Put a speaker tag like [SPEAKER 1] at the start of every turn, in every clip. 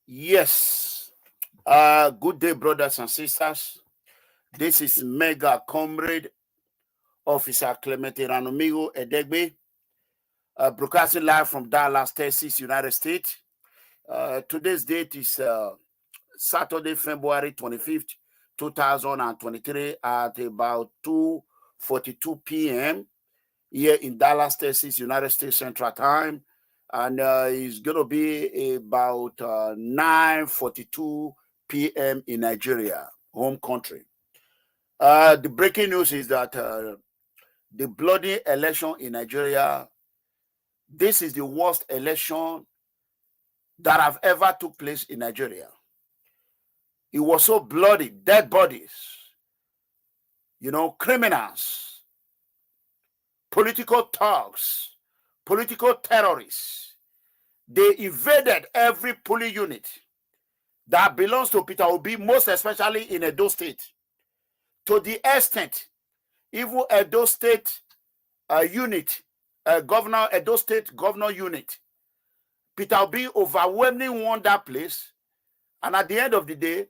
[SPEAKER 1] Yes. Good day, brothers and sisters. This is Mega Comrade Officer Clemente Ranomigo Edegbe, broadcasting live from Dallas, Texas, United States. Today's date is Saturday, February 25th, 2023 at about 2:42 p.m. here in Dallas, Texas, United States Central Time. And it's going to be about 9:42 p.m. in Nigeria, home country. The breaking news is that the bloody election in Nigeria, this is the worst election that have ever took place in Nigeria. It was so bloody, dead bodies, criminals, political thugs, political terrorists. They invaded every police unit that belongs to Peter Obi, most especially in Edo State. To the extent, even Edo State Edo State governor unit, Peter Obi overwhelmingly won that place. And at the end of the day,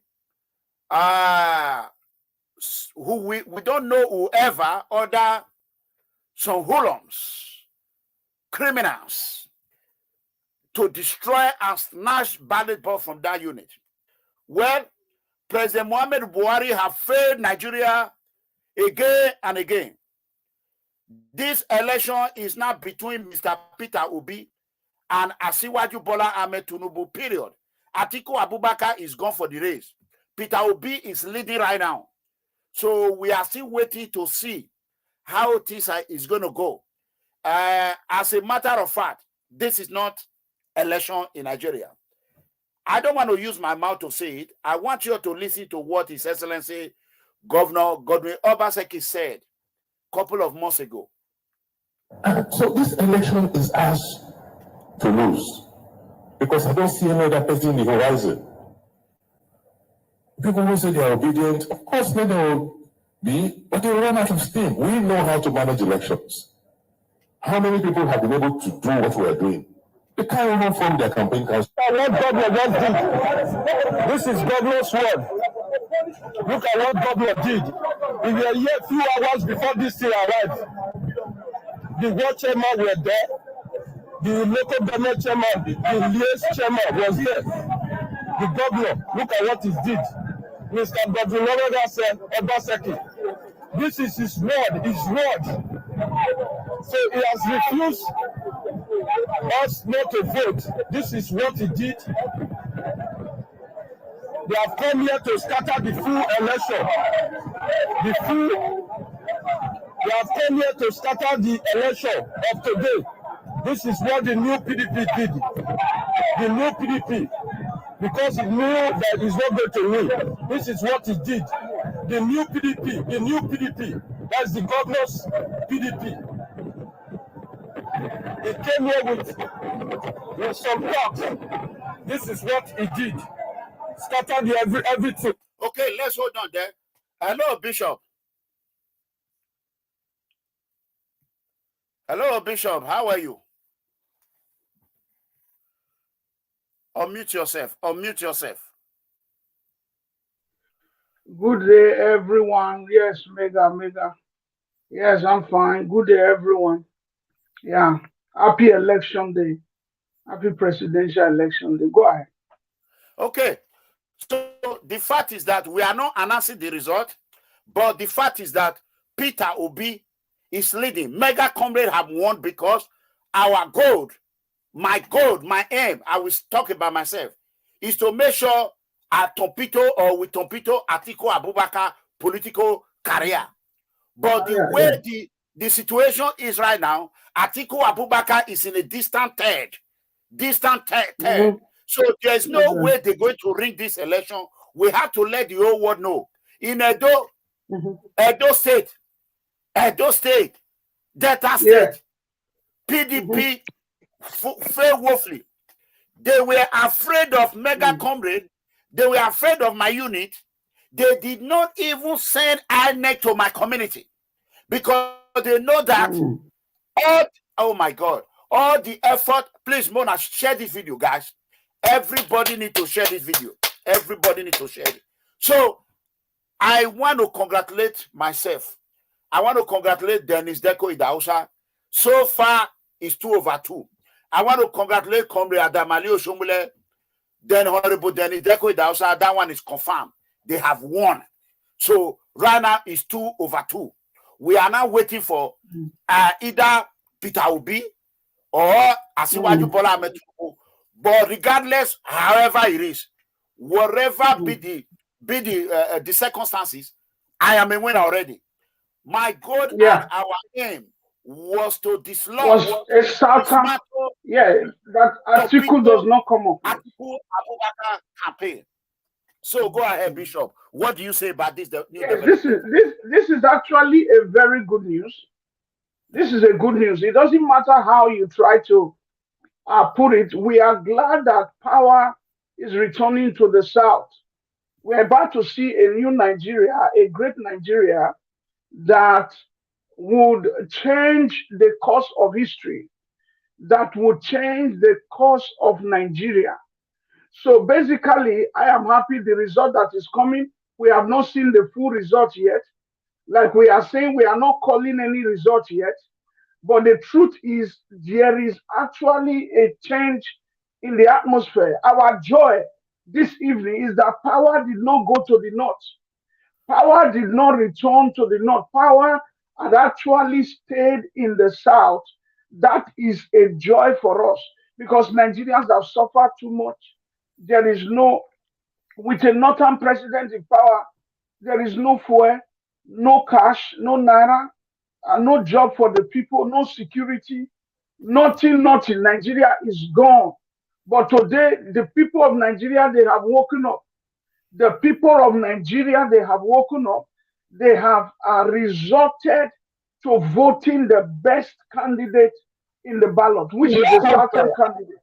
[SPEAKER 1] we don't know whoever other some hoodlums, criminals, to destroy and snatch ballot box from that unit. Well, President MUHAMMADU Buhari have failed Nigeria again and again. This election is not between Mr. Peter Obi and Asiwaju Bola Ahmed Tinubu, period. ATIKU ABUBAKAR is gone for the race. Peter Obi is leading right now. So we are still waiting to see how this is going to go. As a matter of fact, this is not election in Nigeria. I don't want to use my mouth to say it. I want you to listen to what His Excellency Governor Godwin Obaseki said a couple of months ago.
[SPEAKER 2] So this election is ours to lose because I don't see any other person in the horizon. People who say they are obedient, of course they will be, but they will run out of steam. We know how to manage elections. How many people have been able to do what we are doing? They can't even form their campaign council.
[SPEAKER 3] What Governor just did. This is Governor's word. Look at what Governor did. We were here a few hours before this thing arrived. The world chairman were there. The local government chairman, the liaison chairman was there. The governor, look at what he did. Mr. Godwin Obaseki. This is his word, So he has refused us not to vote. This is what he did. They have come here to scatter the full election. They have come here to scatter the election of today. This is what the new PDP did. The new PDP, because he knew that he's not going to win. This is what he did. The new PDP, that's the governor's PDP. He came here with some talks. This is what he did. Scattered everything.
[SPEAKER 1] Okay, let's hold on there. Hello, Bishop. Hello, Bishop. How are you? Unmute yourself.
[SPEAKER 4] Good day, everyone. Yes, Mega. Yes, I'm fine. Good day, everyone. Yeah. Happy election day. Happy presidential election day. Go ahead.
[SPEAKER 1] Okay. So the fact is that we are not announcing the result, but the fact is that Peter Obi is leading. Mega Comrade have won because our goal, my aim, I will talk about myself, is to make sure with Tompito ATIKU ABUBAKAR political career. But the way the situation is right now, ATIKU ABUBAKAR is in a distant third. Mm-hmm. So there's no way they're going to ring this election. We have to let the whole world know. In Edo State, Delta State, PDP failed woefully. They were afraid of Mega Comrade. They were afraid of my unit. They did not even send INEC to my community because they know that all the effort, please, Mona, share this video, guys. Everybody need to share this video. Everybody need to share it. So I want to congratulate myself. I want to congratulate Dennis Deko Idausa. So far, it's 2/2. I want to congratulate Comrade Adamali Oshomule. Then Honorable Dennis Deko Idausa. That one is confirmed. They have won. So right now, it's 2/2. We are now waiting for either Peter Obi or Asiwaju Bola Ahmed. But regardless, however it is, whatever be the circumstances, I am a winner already. My goal and our aim was to dislodge
[SPEAKER 4] a certain, that ATIKU does not come up.
[SPEAKER 1] ATIKU ABUBAKAR campaign. So go ahead, Bishop. What do you say about this?
[SPEAKER 4] This is actually a very good news. This is a good news. It doesn't matter how you try to put it. We are glad that power is returning to the South. We're about to see a new Nigeria, a great Nigeria that would change the course of history, that would change the course of Nigeria. So basically, I am happy the result that is coming. We have not seen the full result yet. Like we are saying, we are not calling any result yet. But the truth is, there is actually a change in the atmosphere. Our joy this evening is that power did not go to the north. Power did not return to the north. Power had actually stayed in the south. That is a joy for us because Nigerians have suffered too much. There is no, with a northern president in power, there is no fuel, no cash, no naira, no job for the people, no security, nothing. Nigeria is gone. But today, the people of Nigeria, they have woken up. The people of Nigeria, they have woken up. They have resorted to voting the best candidate in the ballot, which is the Southern candidate.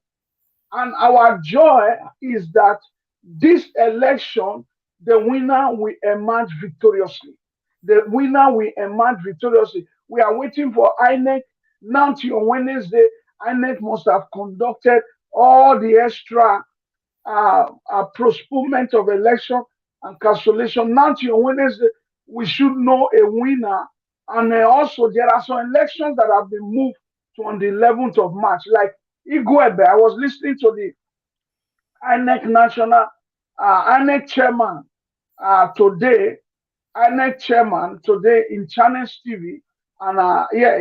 [SPEAKER 4] And our joy is that this election, the winner will emerge victoriously. The winner will emerge victoriously. We are waiting for INEC. Now till Wednesday, INEC must have conducted all the extra postponement of election and cancellation. Now till Wednesday, we should know a winner. And also, there are some elections that have been moved to on the 11th of March, like Igwebe. I was listening to the INEC National, INEC Chairman today, INEC Chairman today in Channels TV. And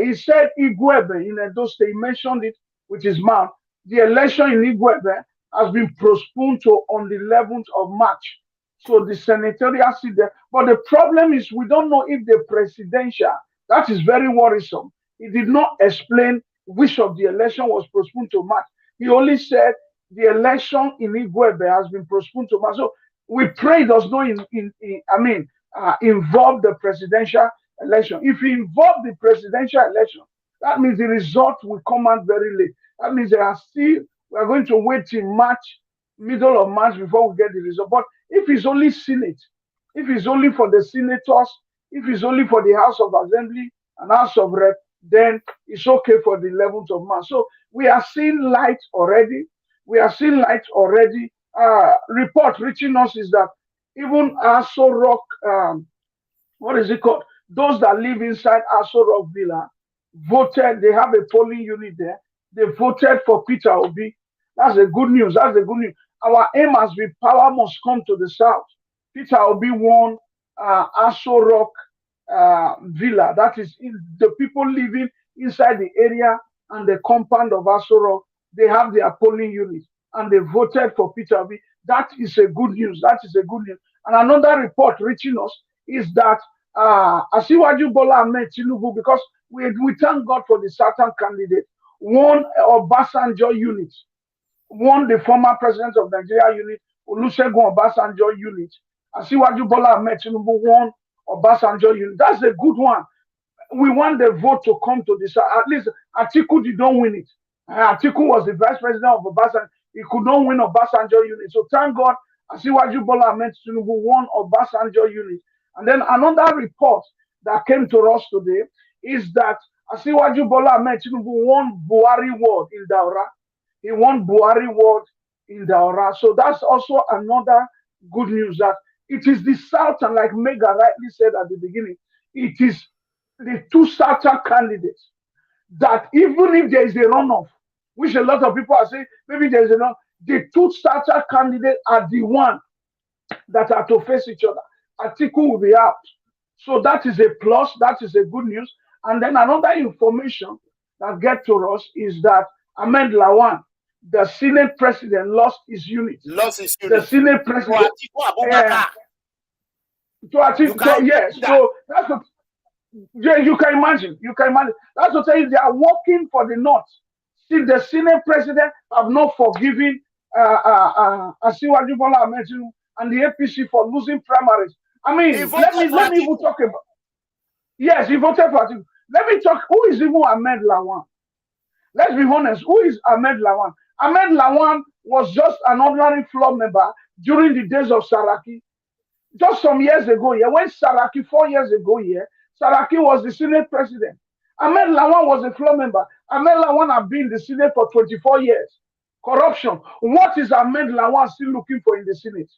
[SPEAKER 4] he said Igwebe in Edo State, he mentioned it with his mouth. The election in Igwebe has been postponed to on the 11th of March. So the senatorial seat there. But the problem is we don't know if the presidential, that is very worrisome. He did not explain which of the election was postponed to March. He only said the election in Igwebe has been postponed to March. So we pray it does not involve the presidential election. If it involves the presidential election, that means the result will come out very late. That means we are going to wait till March, middle of March before we get the result. But if it's only Senate, if it's only for the senators, if it's only for the House of Assembly and House of Rep, then it's okay for the 11th of March. So we are seeing light already. We are seeing light already. Report reaching us is that even Aso Rock, what is it called? Those that live inside Aso Rock Villa voted. They have a polling unit there. They voted for Peter Obi. That's the good news. That's the good news. Our aim has been power must come to the south. Peter Obi won Aso Rock Villa. That is the people living inside the area and the compound of Aso Rock. They have their polling unit and they voted for Peter Obi. That is a good news. That is a good news. And another report reaching us is that Asiwaju Bola Ahmed Tinubu, because we thank God for the Southern candidate, won Obasanjo unit, won the former president of Nigeria unit, Olusegun Obasanjo unit. Asiwaju Bola Ahmed Tinubu won Obasanjo unit. That's a good one. We want the vote to come to this. At least ATIKU did not win it. ATIKU was the vice president of Obasanjo. He could not win Obasanjo unit. So thank God, Asiwaju Bola Ahmed Tinubu won Obasanjo unit. And then another report that came to us today is that Asiwaju Bola Ahmed Tinubu won Buhari ward in Daura. He won Buhari ward in Daura. So that's also another good news, that it is the Southern, like Mega rightly said at the beginning, it is the two Southern candidates that even if there is a runoff, which a lot of people are saying, maybe there is a runoff, the two Southern candidates are the one that are to face each other. ATIKU will be out. So that is a plus, that is a good news. And then another information that get to us is that Ahmed Lawan, the Senate president, lost his unit.
[SPEAKER 1] Lost his unit.
[SPEAKER 4] The Senate president.
[SPEAKER 1] ABUBAKAR.
[SPEAKER 4] So that's what. Yeah, you can imagine. You can imagine. That's what I'm saying. They are working for the North. See, the Senate president have not forgiven Asiwaju Bola Ahmed and the APC for losing primaries. I mean, let me even talk about. Yes, he voted for ATIKU. Let me talk. Who is even Ahmed Lawan? Let's be honest. Who is Ahmed Lawan? Ahmed Lawan was just an ordinary floor member during the days of Saraki. Just some years ago, when Saraki, 4 years ago, Saraki was the Senate president. Ahmed Lawan was a floor member. Ahmed Lawan has been in the Senate for 24 years. Corruption. What is Ahmed Lawan still looking for in the Senate?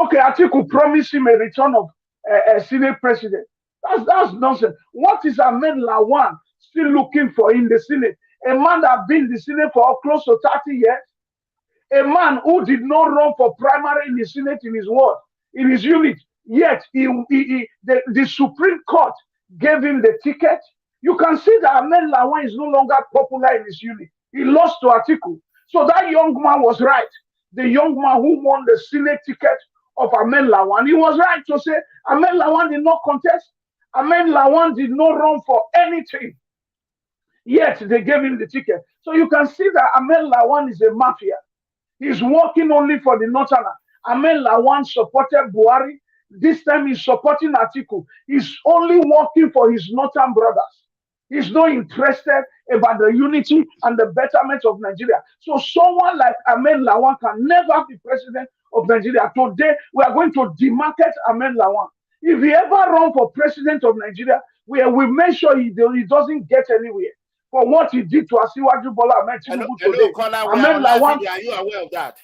[SPEAKER 4] Okay, ATIKU promised him a return of a Senate president. That's nonsense. What is Ahmed Lawan still looking for in the Senate? A man that has been in the Senate for close to 30 years. A man who did not run for primary in the Senate in his ward, in his unit. Yet the Supreme Court gave him the ticket. You can see that Ahmed Lawan is no longer popular in his unit. He lost to ATIKU. So that young man was right. The young man who won the Senate ticket of Ahmed Lawan, he was right to say Ahmed Lawan did not contest. Ahmed Lawan did not run for anything. Yet they gave him the ticket. So you can see that Ahmed Lawan is a mafia. He's working only for the Northerner. Ahmed Lawan supported Buhari. This time he's supporting ATIKU. He's only working for his Northern brothers. He's not interested about the unity and the betterment of Nigeria. So someone like Ahmed Lawan can never be president of Nigeria. Today, we are going to demarket Ahmed Lawan. If he ever run for president of Nigeria, we make sure he doesn't get anywhere for what he did to Asiwaju Bola Ahmed Tinubu today.
[SPEAKER 1] Ahmed Lawan, are you aware of that?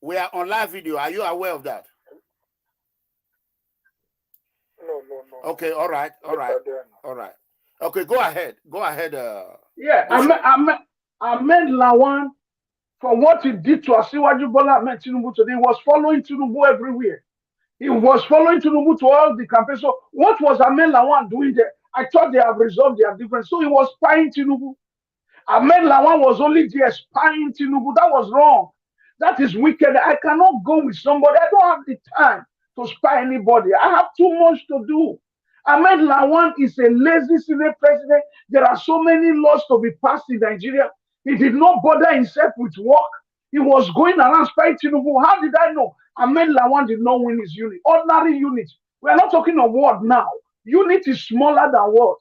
[SPEAKER 1] We are on live video. Are you aware of that?
[SPEAKER 5] No.
[SPEAKER 1] Okay, all right. Okay, go ahead.
[SPEAKER 4] Ahmed Lawan, for what he did to Asiwaju Bola Ahmed Tinubu today, was following Tinubu everywhere. He was following Tinubu to all the campaigns. So what was Ahmed Lawan doing there? I thought they have resolved their difference. So he was spying Tinubu. Ahmed Lawan was only there spying Tinubu. That was wrong. That is wicked. I cannot go with somebody. I don't have the time to spy anybody. I have too much to do. Ahmed Lawan is a lazy Senate president. There are so many laws to be passed in Nigeria. He did not bother himself with work. He was going around spying Tinubu. How did I know? Ahmed Lawan did not win his unit. Ordinary unit. We are not talking of ward now. Unit is smaller than ward.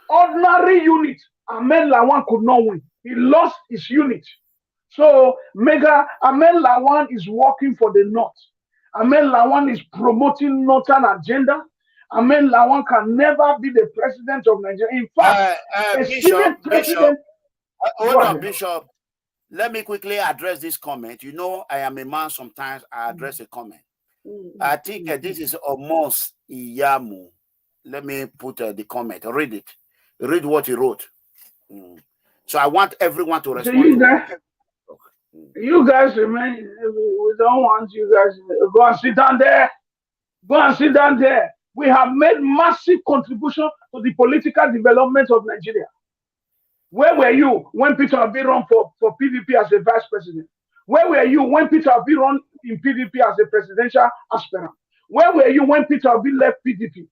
[SPEAKER 4] Ordinary unit. Ahmed Lawan could not win. He lost his unit. So, Ahmed Lawan is working for the North. Ahmed Lawan is promoting Northern agenda. Ahmed Lawan can never be the president of Nigeria. In fact,
[SPEAKER 1] Bishop, let me quickly address this comment. You know, I am a man, sometimes I address a comment. I think this is almost Iyamu. Let me put the comment. Read it. Read what he wrote. So I want everyone to respond.
[SPEAKER 4] You guys remain. We don't want you guys. Go and sit down there. Go and sit down there. We have made massive contribution to the political development of Nigeria. Where were you when Peter Obi ran for PDP as a vice president? Where were you when Peter Obi ran in PDP as a presidential aspirant? Where were you when Peter Obi left PDP?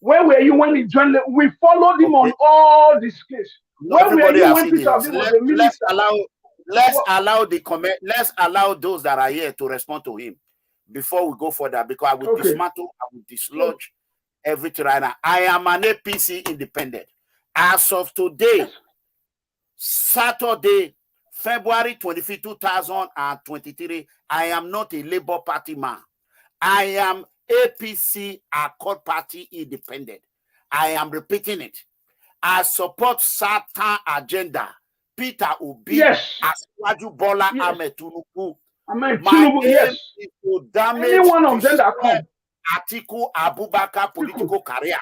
[SPEAKER 4] Where were you when he joined? We followed him on all these cases. Where were you when Peter Obi was a minister?
[SPEAKER 1] Let's allow the comment. Let's allow those that are here to respond to him before we go further, because I will dismantle, I will dislodge everything right now. I am an APC independent. As of today, Saturday, February 25, 2023, I am not a Labour Party man. I am APC Accord Party independent. I am repeating it. I support certain agenda Peter Obi,
[SPEAKER 4] Yes.
[SPEAKER 1] Asiwaju Bola,
[SPEAKER 4] Yes.
[SPEAKER 1] Ahmed Tinubu.
[SPEAKER 4] Ahmed
[SPEAKER 1] My
[SPEAKER 4] Tinubu,
[SPEAKER 1] aim
[SPEAKER 4] yes.
[SPEAKER 1] is to damage,
[SPEAKER 4] Any one of them that
[SPEAKER 1] destroy
[SPEAKER 4] come.
[SPEAKER 1] ATIKU Abubakar political career.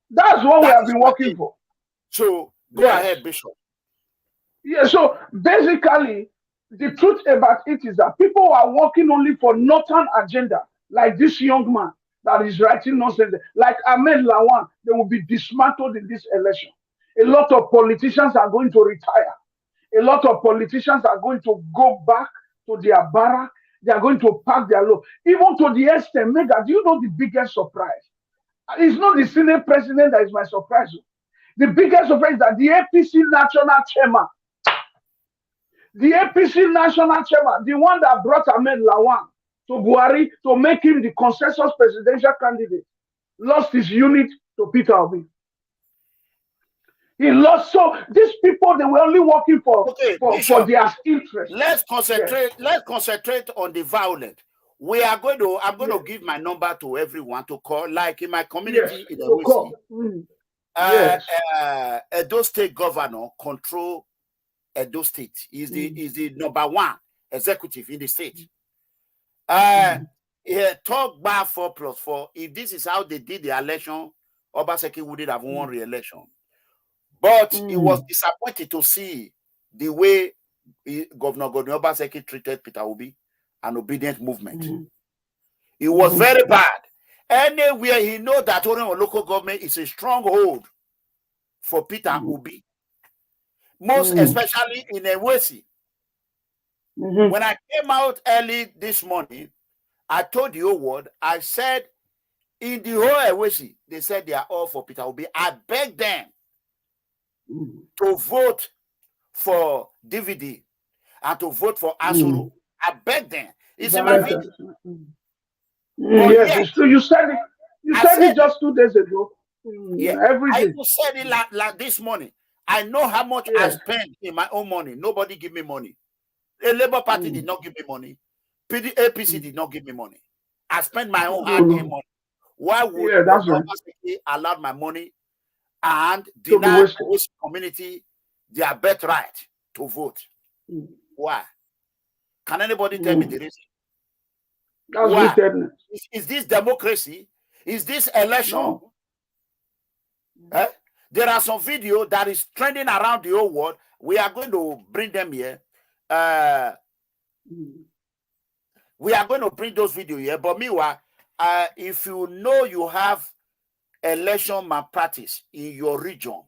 [SPEAKER 4] That's what we
[SPEAKER 1] That
[SPEAKER 4] have
[SPEAKER 1] is
[SPEAKER 4] been
[SPEAKER 1] my
[SPEAKER 4] working
[SPEAKER 1] aim.
[SPEAKER 4] for.
[SPEAKER 1] So go
[SPEAKER 4] Yes.
[SPEAKER 1] ahead, Bishop.
[SPEAKER 4] Yeah, so basically, the truth about it is that people are working only for northern agenda, like this young man that is writing nonsense, like Ahmed Lawan. They will be dismantled in this election. A lot of politicians are going to retire. A lot of politicians are going to go back to their barrack. They are going to pack their load. Even to the extent, Mega, do you know the biggest surprise? It's not the Senate president that is my surprise. The biggest surprise is that the APC national chairman, the one that brought Ahmed Lawan to Buhari to make him the consensus presidential candidate, lost his unit to Peter Obi. He lost. So these people, they were only working for their interest.
[SPEAKER 1] Let's concentrate. Yes. Let's concentrate on the violent. We are going to. I'm going to give my number to everyone to call. Like in my community in the Edo State governor control Edo State. Is the number one executive in the state. Talk back 4+4. If this is how they did the election, Obaseki wouldn't have won re-election. But he was disappointed to see the way Governor Obaseki treated Peter Obi, an obedient movement. It was very bad. Anywhere he knows that only local government is a stronghold for Peter Obi. Most especially in Ewesi. When I came out early this morning, I told the whole world, I said, in the whole Ewesi, they said they are all for Peter Obi. I begged them to vote for DVD and to vote for Asuru. I begged them. It's in my video.
[SPEAKER 4] Yes, it's true. You said it. You said it just 2 days ago.
[SPEAKER 1] Yeah, I said it like this morning. I know how much I spend in my own money. Nobody give me money. The Labour Party did not give me money. APC did not give me money. I spent my own hard-earned money. Why would Obaseki allow my money and deny this community their birthright to vote? Why? Can anybody tell me the reason? Why? Is this democracy? Is this election?
[SPEAKER 4] No.
[SPEAKER 1] There are some video that is trending around the whole world. We are going to bring them here. We are going to bring those videos here. But meanwhile, if you know you have election malpractice in your region,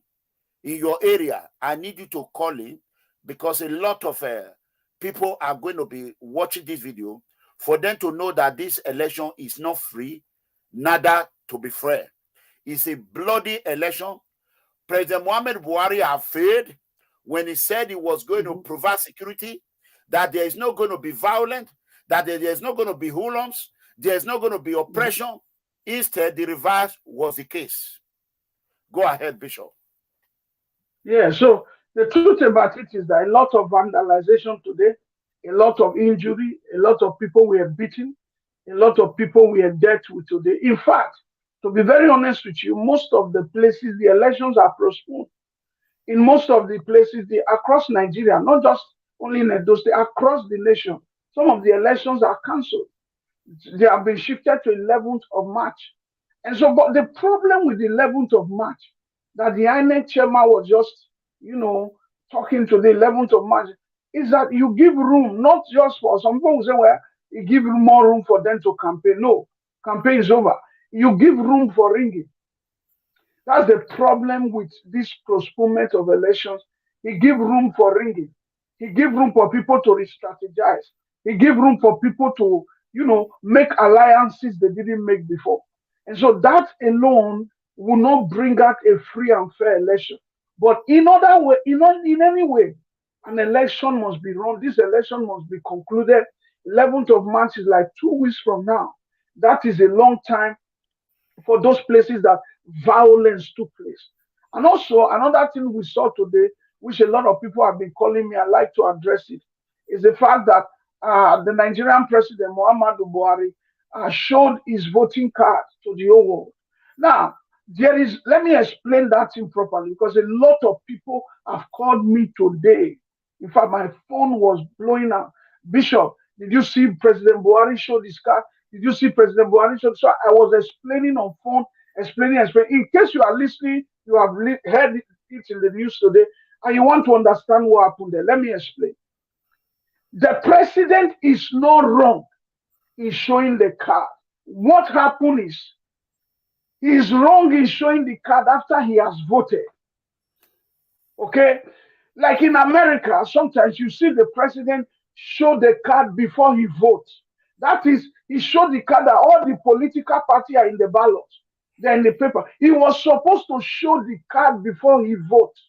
[SPEAKER 1] in your area, I need you to call in, because a lot of people are going to be watching this video for them to know that this election is not free, neither to be fair. It's a bloody election. President Muhammadu Buhari have failed when he said he was going to provide security, that there is not going to be violence, that there is not going to be hoodlums, there is not going to be oppression. Instead, the reverse was the case. Go ahead, Bishop.
[SPEAKER 4] Yeah, so the truth about it is that a lot of vandalization today, a lot of injury, a lot of people were beaten, a lot of people were dealt with today. In fact, to be very honest with you, most of the places, the elections are postponed. In most of the places, across Nigeria, not just only in Edo State, across the nation, some of the elections are cancelled. They have been shifted to 11th of March. And so, but the problem with the 11th of March, that the INEC chairman was just, talking to the 11th of March, is that you give room, not just for some people who say, well, you give more room for them to campaign. No, campaign is over. You give room for ringing. That's the problem with this postponement of elections. He give room for ringing. He give room for people to re-strategize. He give room for people to, make alliances they didn't make before. And so that alone will not bring out a free and fair election. But in any way, an election must be run. This election must be concluded. 11th of March is like 2 weeks from now. That is a long time for those places that violence took place. And also, another thing we saw today, which a lot of people have been calling me, I'd like to address it, is the fact that the Nigerian president, MUHAMMADU Buhari, showed his voting card to the whole world. Now, There is, let me explain that thing properly, because a lot of people have called me today. In fact, my phone was blowing up. Bishop, did you see President Buhari show this card? Did you see President Buhari show? So I was explaining on phone, explaining. In case you are listening, you have heard it in the news today, and you want to understand what happened there. Let me explain. The president is not wrong in showing the card. What happened is, he is wrong in showing the card after he has voted. Okay? Like in America, sometimes you see the president show the card before he votes. That is, he showed the card that all the political parties are in the ballot. They're in the paper. He was supposed to show the card before he votes.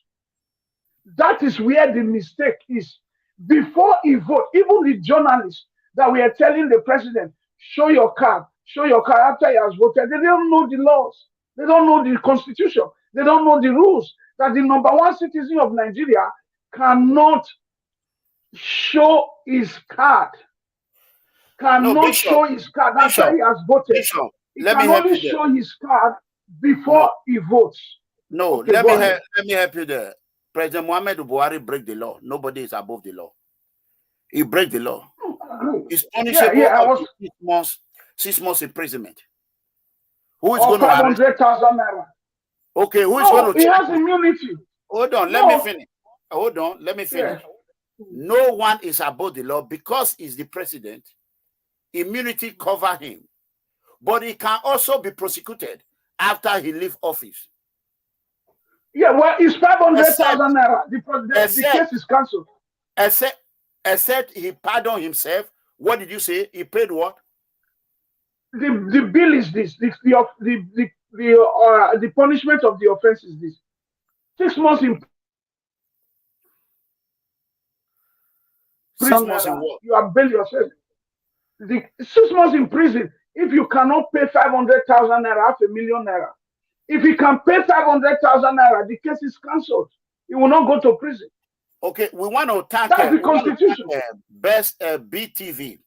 [SPEAKER 4] That is where the mistake is. Before he votes, even the journalists that we are telling the president, show your card after he has voted, they don't know the laws. They don't know the constitution. They don't know the rules. That the number one citizen of Nigeria cannot show his card. Show his card after he has voted.
[SPEAKER 1] Bishop,
[SPEAKER 4] he can only show his card before he votes.
[SPEAKER 1] No, okay, let me help you there. President MUHAMMADU Buhari break the law. Nobody is above the law. He break the law. It's punishable up to 6 months imprisonment. Who is going to arrest?
[SPEAKER 4] 500,000 naira.
[SPEAKER 1] Okay, who is going to
[SPEAKER 4] check? He has immunity.
[SPEAKER 1] Hold on, let me finish. Hold on, let me finish. Yeah. No one is above the law because he's the president. Immunity cover him. But he can also be prosecuted after he leaves office.
[SPEAKER 4] Yeah, well, it's 500,000 naira. The case is cancelled.
[SPEAKER 1] Except he pardoned himself. What did you say? He paid what?
[SPEAKER 4] The bill is this. The punishment of the offense is this. 6 months in
[SPEAKER 1] 6 months in what?
[SPEAKER 4] You have bailed yourself. 6 months in prison if you cannot pay 500,000 naira, 500,000 naira. If he can pay 500,000 naira, the case is cancelled. He will not go to prison.
[SPEAKER 1] Okay, we want to thank
[SPEAKER 4] the constitution.
[SPEAKER 1] Best BTV.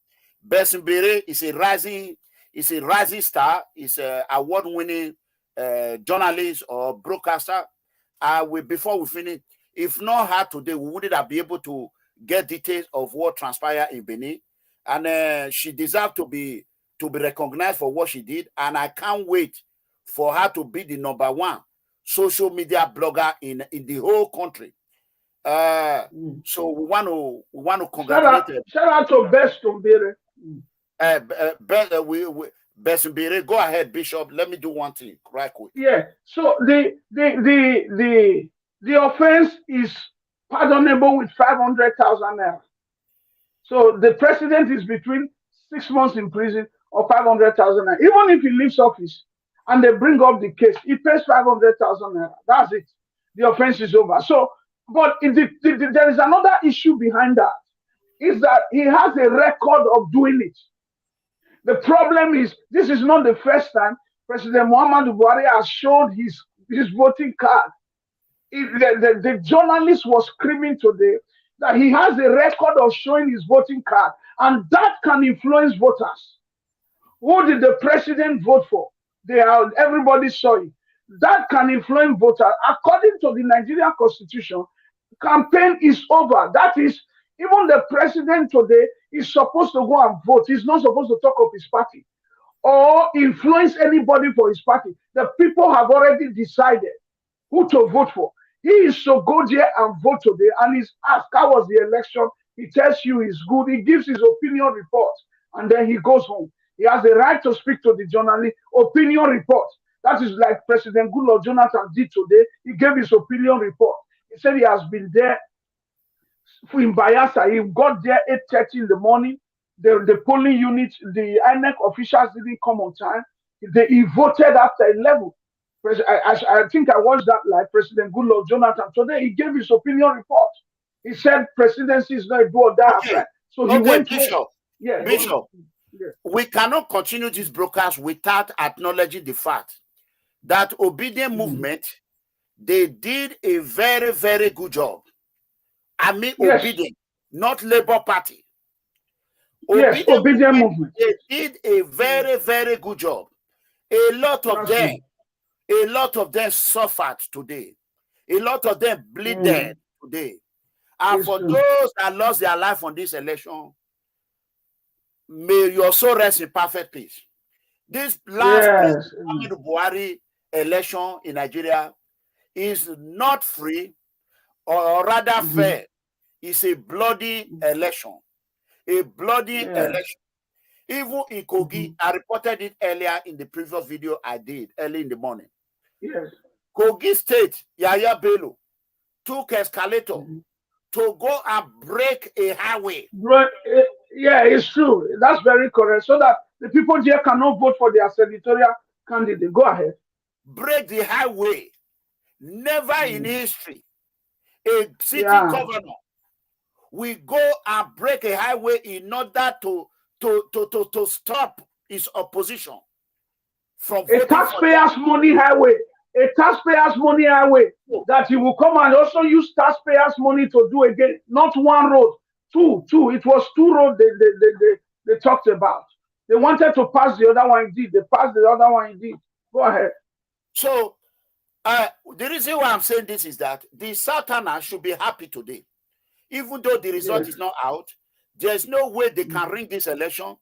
[SPEAKER 1] Best Mbere is a rising star. Is a award-winning journalist or broadcaster. Before we finish, if not her today, we wouldn't have been able to get details of what transpired in Benin. And she deserves to be recognized for what she did. And I can't wait for her to be the #1 social media blogger in the whole country. So we want to congratulate her.
[SPEAKER 4] Shout out to Best Mbere.
[SPEAKER 1] Best Mbere, go ahead, Bishop. Let me do one thing right quick.
[SPEAKER 4] Yeah. So the offense is pardonable with 500,000 naira. So the president is between 6 months in prison or 500,000 naira. Even if he leaves office and they bring up the case, he pays 500,000 naira. That's it. The offense is over. So, but there is another issue behind that. Is that he has a record of doing it. The problem is, this is not the first time President MUHAMMADU Buhari has showed his voting card. The journalist was screaming today that he has a record of showing his voting card, and that can influence voters. Who did the president vote for? Everybody saw it. That can influence voters. According to the Nigerian Constitution, campaign is over. That is, even the president today is supposed to go and vote. He's not supposed to talk of his party or influence anybody for his party. The people have already decided who to vote for. He is to go there and vote today, and he's asked, how was the election? He tells you he's good. He gives his opinion report, and then he goes home. He has the right to speak to the journalist. Opinion report. That is like President Goodluck Jonathan did today. He gave his opinion report. He said he has been there in Bayelsa. He got there 8:30 in the morning. The polling unit, the INEC officials didn't come on time. He voted after 11. I think I watched that live. President Goodluck Jonathan today, he gave his opinion report. He said presidency is not a do or die affair. So he went
[SPEAKER 1] Bishop.
[SPEAKER 4] Yeah,
[SPEAKER 1] Bishop. Yeah. We cannot continue this broadcast without acknowledging the fact that Obedient Movement, they did a very, very good job. I mean, Obedient, not Labour Party.
[SPEAKER 4] Obedient Movement.
[SPEAKER 1] They did a very, very good job. A lot of them A lot of them suffered today. A lot of them bleeded today. And
[SPEAKER 4] It's
[SPEAKER 1] for
[SPEAKER 4] true.
[SPEAKER 1] those that lost their life on this election, may your soul rest in perfect peace. This last
[SPEAKER 4] Yes.
[SPEAKER 1] President Buhari election in Nigeria is not free, or rather fair. It's a bloody election. A bloody election. Even in Kogi, I reported it earlier in the previous video I did early in the morning.
[SPEAKER 4] Yes.
[SPEAKER 1] Kogi State, Yaya Bello, took escalator to go and break a highway.
[SPEAKER 4] But, yeah, it's true. That's very correct. So that the people here cannot vote for their senatorial candidate. Go ahead.
[SPEAKER 1] Break the highway. Never in history. A city governor will go and break a highway in order to stop his opposition from
[SPEAKER 4] a taxpayers' money highway. A taxpayers' money highway that he will come and also use taxpayers' money to do again. Not one road, two. It was two roads they talked about. They wanted to pass the other one indeed. They passed the other one indeed. Go ahead.
[SPEAKER 1] So the reason why I'm saying this is that the Southerners should be happy today. Even though the result is not out, there's no way they can ring this election.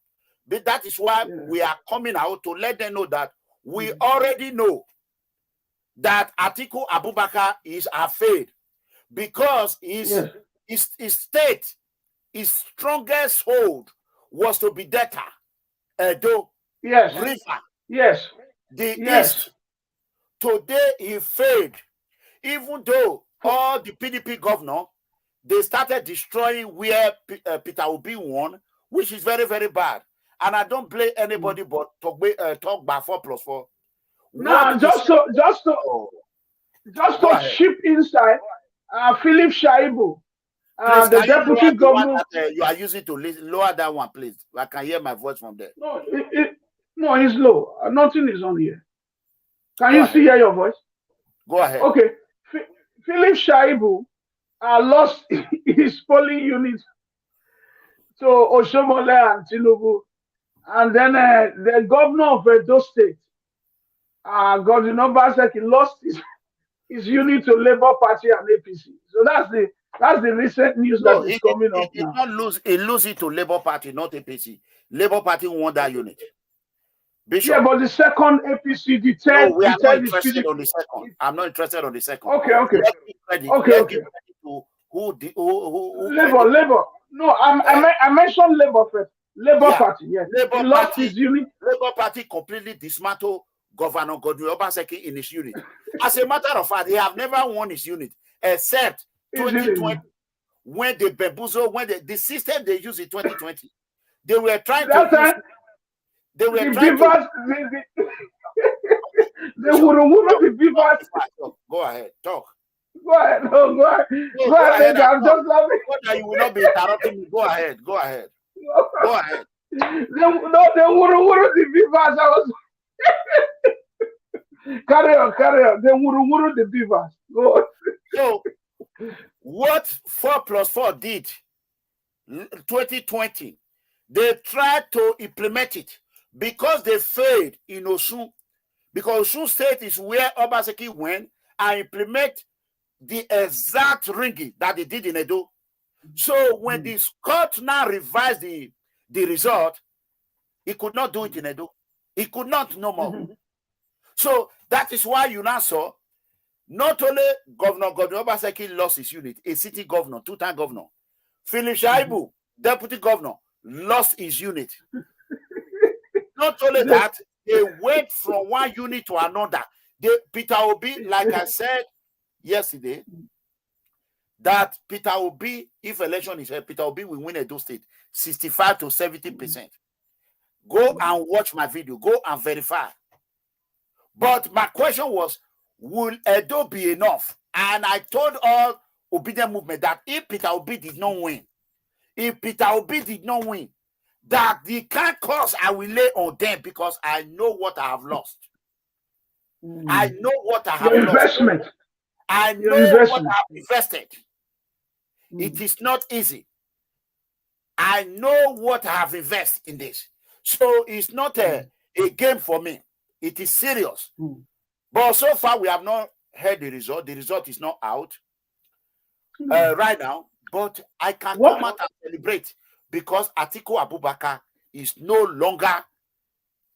[SPEAKER 1] But that is why we are coming out to let them know that we already know that ATIKU ABUBAKAR is afraid because his state, his strongest hold was to be Delta, Edo, River, the East. Today he failed. Even though all the PDP governor, they started destroying where Peter Obi won, which is very, very bad. And I don't blame anybody but talk by 4+4.
[SPEAKER 4] No, just to ship inside, Philip Shaibu, the deputy governor.
[SPEAKER 1] You are using to lower that one, please. I can hear my voice from there.
[SPEAKER 4] No, no, it's low. Nothing is on here. Can you still hear your voice?
[SPEAKER 1] Go ahead.
[SPEAKER 4] Okay. Philip Shaibu lost his polling unit to Oshomole and Tinubu. And then the governor of Edo State, Godwin Obaseki, lost his unit to Labour Party and APC. So that's the recent news that is coming up now.
[SPEAKER 1] He lose it to Labour Party, not APC. Labour Party won that unit. Bishop.
[SPEAKER 4] Yeah, but the second APC, the third.
[SPEAKER 1] No, we are not interested on the second. I'm not interested on the second.
[SPEAKER 4] Okay.
[SPEAKER 1] Let's give credit to who
[SPEAKER 4] Labour. No, I mentioned Labour first. Labour Party, yes.
[SPEAKER 1] Labour
[SPEAKER 4] lost his unit.
[SPEAKER 1] Labour Party completely dismantled Governor Godwin Obaseki in his unit. As a matter of fact, they have never won his unit except 2020 when they bamboozled, when the system they used in 2020. They were trying to. They were trying to.
[SPEAKER 4] They would remove the beavers.
[SPEAKER 1] Go ahead, talk.
[SPEAKER 4] Go ahead. No, go ahead. Go ahead. I'm just laughing.
[SPEAKER 1] You will not be interrupting me. Go ahead. Go ahead.
[SPEAKER 4] They would remove the beavers. I was. Carry on. They would remove the beavers. Go on.
[SPEAKER 1] So, what 4+4 did 2020, they tried to implement it because they failed in Osun. Because Osun State is where Obaseki went and implement the exact ringing that they did in Edo. So when the court now revised the result, he could not do it in Edo. He could not no more. So that is why you now saw not only Governor Godwin Obaseki lost his unit, a city governor, two-time governor. Philip Shaibu, deputy governor, lost his unit. Not only that, they went from one unit to another. Peter Obi, like I said yesterday, that Peter Obi, if election is held, Peter Obi will win Edo State 65 to 70%. Go and watch my video. Go and verify. But my question was, will Edo be enough? And I told all obedient movement that if Peter Obi did not win, that the kind cost I will lay on them because I know what I have lost. I know what I have
[SPEAKER 4] investment.
[SPEAKER 1] Lost. I know what I have invested. It is not easy. I know what I have invested in this. So it's not a game for me. It is serious. But so far, we have not heard the result. The result is not out right now. But I can come out and celebrate because ATIKU ABUBAKAR is no longer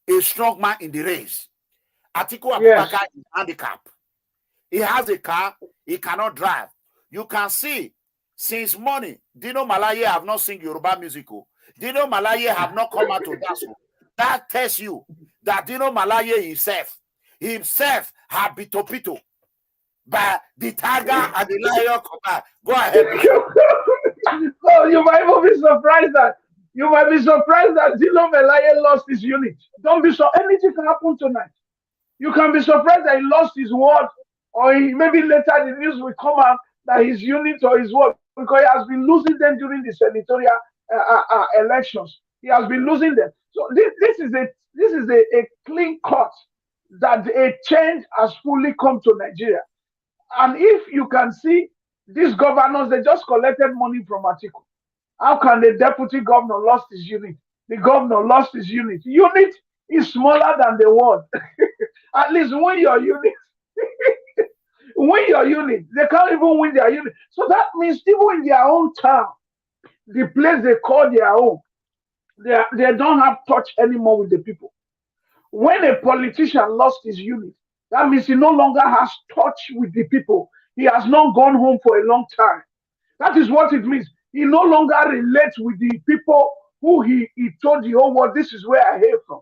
[SPEAKER 1] a strong man in the race. ATIKU ABUBAKAR is handicapped. He has a car, he cannot drive. You can see, since morning, Dino Malaye have not sing Yoruba musical. Dino Malaye have not come out to dance. That tells you that Dino Malaye himself have been torpedoed by the tiger and the lion command. Go ahead.
[SPEAKER 4] So you might even be surprised that Dino Malaye lost his unit. Don't be so. Anything can happen tonight. You can be surprised that he lost his word, or maybe later the news will come out that his unit or his word, because he has been losing them during the senatorial elections. He has been losing them. So this is a clean cut that a change has fully come to Nigeria. And if you can see these governors, they just collected money from ATIKU. How can the deputy governor lost his unit? The governor lost his unit. Unit is smaller than the word. At least win your unit. Win your unit. They can't even win their unit. So that means even in their own town, the place they call their own, they don't have touch anymore with the people. When a politician lost his unit, that means he no longer has touch with the people. He has not gone home for a long time. That is what it means. He no longer relates with the people who he told the whole world, this is where I came from.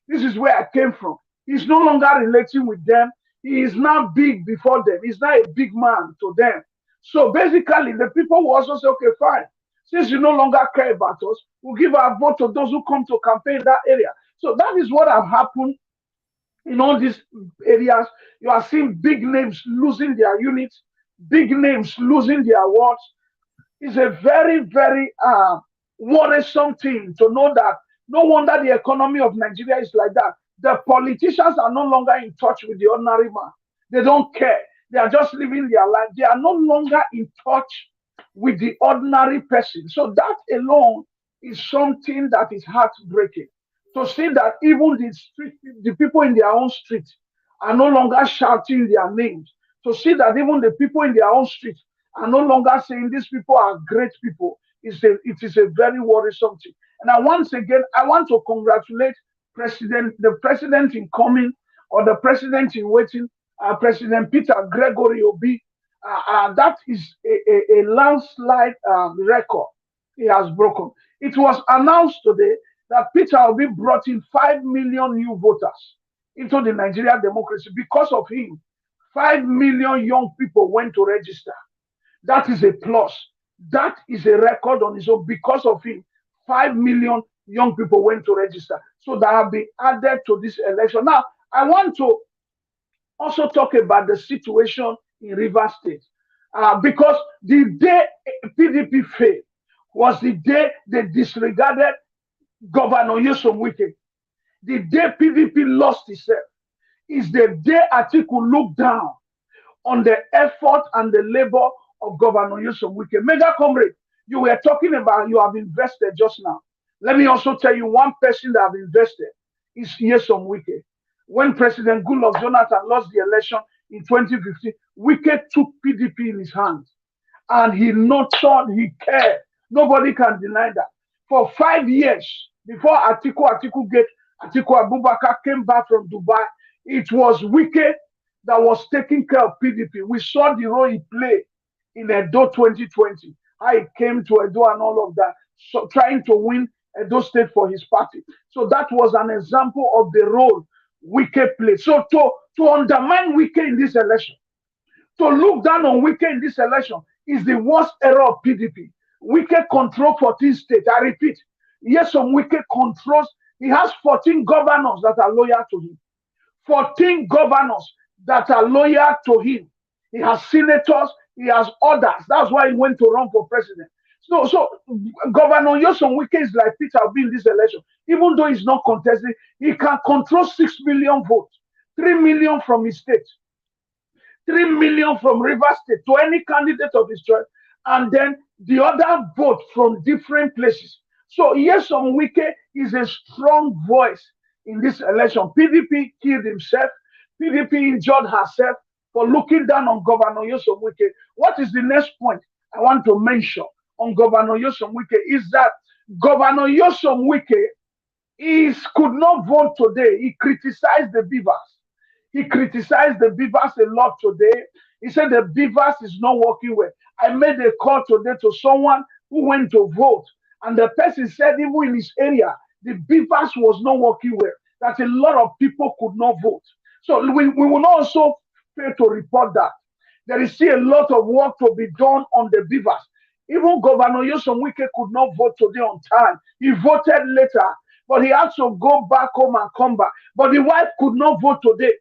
[SPEAKER 4] This is where I came from. He's no longer relating with them. He is now big before them. He's now a big man to them. So basically, the people will also say, okay, fine. Since you no longer care about us, we'll give our vote to those who come to campaign in that area. So that is what has happened in all these areas. You are seeing big names losing their units, big names losing their wards. It's a very, very worrisome thing to know that no wonder the economy of Nigeria is like that. The politicians are no longer in touch with the ordinary man. They don't care. They are just living their life. They are no longer in touch with the ordinary person. So that alone is something that is heartbreaking. To see that even the people in their own street are no longer shouting their names. To see that even the people in their own street are no longer saying these people are great people. It is a very worrisome thing. And once again, I want to congratulate the president in coming, or the president in waiting, President Peter Gregory Obi. That is a landslide record he has broken. It was announced today that Peter Obi brought in 5 million new voters into the Nigerian democracy. Because of him, 5 million young people went to register. That is a plus. That is a record on its own. Because of him, 5 million young people went to register. So that have been added to this election. Now, I want to also talk about the situation in Rivers State. Because the day PDP failed was the day they disregarded Governor Nyesom Wike. The day PDP lost itself is the day ATIKU looked down on the effort and the labor of Governor Nyesom Wike. Mega comrade, you were talking about you have invested just now. Let me also tell you one person that have invested is Nyesom Wike. When President Goodluck Jonathan lost the election in 2015, Wike took PDP in his hands. And he nurtured, he cared. Nobody can deny that. For 5 years, before ATIKU ABUBAKAR came back from Dubai, it was Wike that was taking care of PDP. We saw the role he played in Edo 2020. How he came to Edo and all of that, so trying to win Edo State for his party. So that was an example of the role Wike played. So to undermine Wike in this election, to look down on Wike in this election is the worst error of PDP. Wike control 14 states. I repeat, Nyesom Wike controls, he has 14 governors that are loyal to him. 14 governors that are loyal to him. He has senators, he has others. That's why he went to run for president. So Governor Nyesom Wike is like Peter Obi in this election. Even though he's not contesting, he can control 6 million votes, 3 million from his state, 3 million from Rivers State to any candidate of his choice, and then the other vote from different places. So Nyesom Wike is a strong voice in this election. PDP killed himself. PDP injured herself for looking down on Governor Nyesom Wike. What is the next point I want to mention on Governor Nyesom Wike is that Governor Nyesom Wike could not vote today. He criticized the beavers. He criticized the beavers a lot today. He said the beavers is not working well. I made a call today to someone who went to vote, and the person said even in his area, the beavers was not working well, that a lot of people could not vote. So we will not also fail to report that. There is still a lot of work to be done on the beavers. Even Governor Nyesom Wike could not vote today on time. He voted later, but he had to go back home and come back. But the wife could not vote today.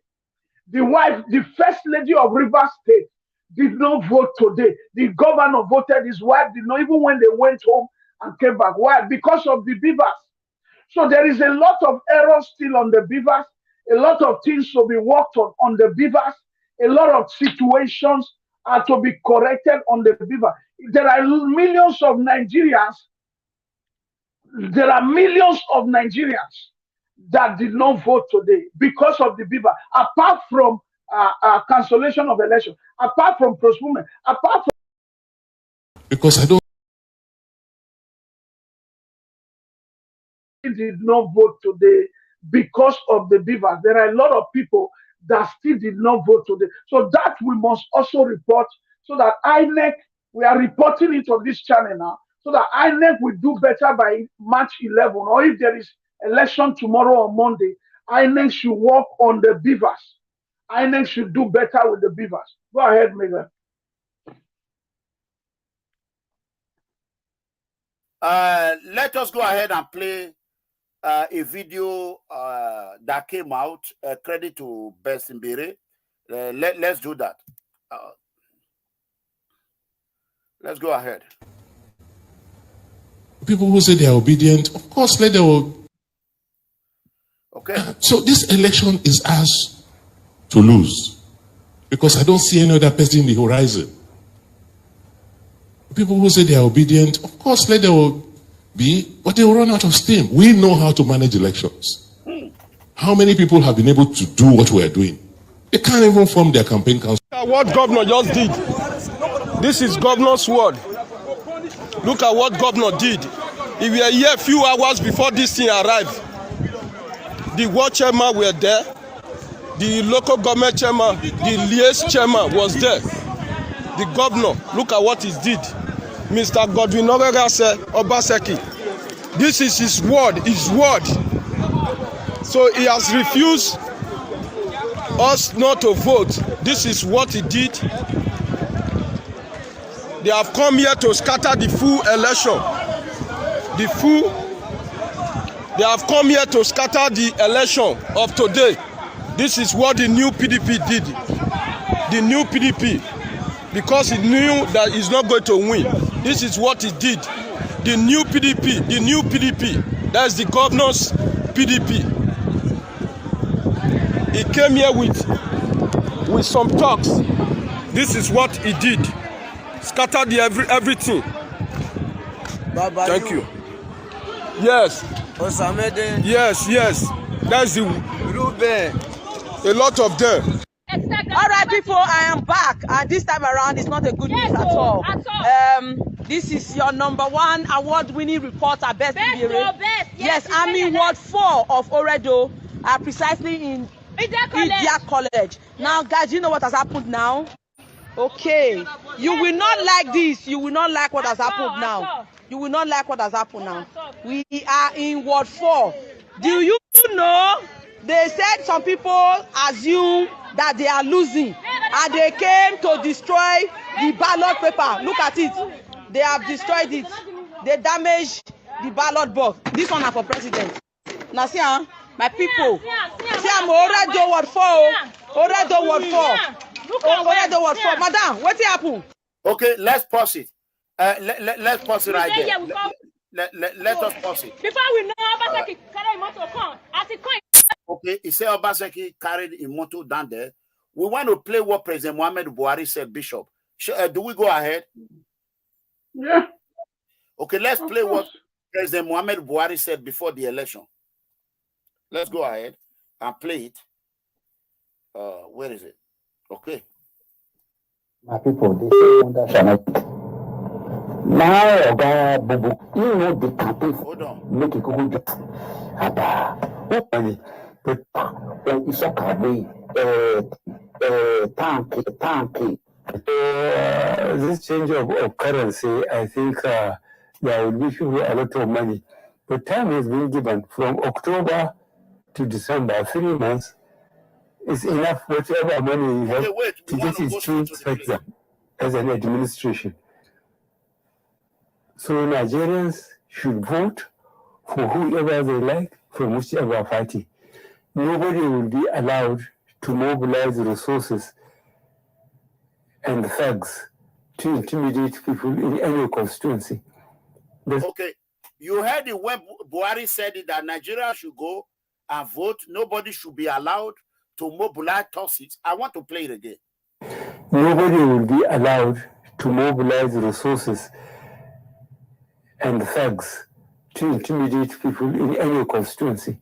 [SPEAKER 4] The wife, the first lady of Rivers State, did not vote today. The governor voted, his wife did not, even when they went home and came back. Why? Because of the beavers. So there is a lot of errors still on the beavers, a lot of things to be worked on the beavers, a lot of situations are to be corrected on the beaver. There are millions of Nigerians. There are millions of Nigerians that did not vote today because of the beaver, apart from cancellation of election, apart from postponement, apart from...
[SPEAKER 2] Because I don't...
[SPEAKER 4] did not vote today because of the beavers. There are a lot of people that still did not vote today. So that we must also report so that INEC, we are reporting it on this channel now, so that INEC will do better by March 11, or if there is election tomorrow or Monday, INEC should work on the beavers. INEC should do better with the beavers. Go ahead, Megan.
[SPEAKER 1] Let us go ahead and play a video that came out. Credit to Best Mbere. Let's do that. Let's go ahead.
[SPEAKER 2] People who say they are obedient, of course, let them.
[SPEAKER 1] Okay.
[SPEAKER 2] So this election is ours to lose, because I don't see any other person in the horizon. People who say they are obedient, of course, let them be, but they will run out of steam. We know how to manage elections. How many people have been able to do what we are doing? They can't even form their campaign council.
[SPEAKER 3] What governor just did. This is governor's word. Look at what governor did. If we were here a few hours before this thing arrived, the ward chairman were there, the local government chairman, the liaison chairman was there. The governor, look at what he did. Mr. Godwin Obaseki, this is his word, So he has refused us not to vote. This is what he did. They have come here to scatter the full election. They have come here to scatter the election of today. This is what the new PDP did. The new PDP, because he knew that he's not going to win. This is what he did. The new PDP, that's the governor's PDP. He came here with some talks. This is what he did. Scattered everything.
[SPEAKER 5] Baba,
[SPEAKER 3] thank you. Yes.
[SPEAKER 5] Osamede.
[SPEAKER 3] Yes. That's the
[SPEAKER 5] Ruben.
[SPEAKER 3] A lot of them.
[SPEAKER 6] All right, people, I am back, and this time around it's not a good news at all. This is your #1 award-winning reporter, Best Mbere. Yes, I'm in Ward 4 of Oredo, precisely in Idia College. Now, guys, you know what has happened now? Okay, you will not like this. You will not like what has happened now. You will not like what has happened now. We are in Ward 4. Do you know? They said some people assume that they are losing, and they came to destroy the ballot paper. Look at it. They have destroyed it. They damaged the ballot box. This one is for president. Now see, my people. See, I'm already Ward 4. Already Ward 4. Already Ward 4. Madam, what happened?
[SPEAKER 1] Okay, let's pause it. Let's pause it right there. Let us pause it.
[SPEAKER 7] Before we know, Obaseki carried motor come. As it coin.
[SPEAKER 1] Okay, he said Obaseki carried a motor down there. We want to play what President Muhammadu Buhari said, Bishop. Do we go ahead?
[SPEAKER 4] Yeah.
[SPEAKER 1] Okay, let's play what President Muhammadu Buhari said before the election. Let's go ahead and play it. Where is it? Okay.
[SPEAKER 8] My people, they say wonder shall not. Now, Bubu, you know the campaign.
[SPEAKER 1] Hold on.
[SPEAKER 8] Make it go just open it. It's a tank.
[SPEAKER 3] This change of currency, I think there will be people a lot of money. But time has been given from October to December, 3 months. Is enough whatever money you have to get it through sector as an administration. So Nigerians should vote for whoever they like from whichever party. Nobody will be allowed to mobilize resources and thugs to intimidate people in any constituency.
[SPEAKER 1] Okay, you heard it when Buhari said it, that Nigeria should go and vote. Nobody should be allowed to mobilize forces. I want to play it again.
[SPEAKER 3] Nobody will be allowed to mobilize resources and thugs to intimidate people in any constituency.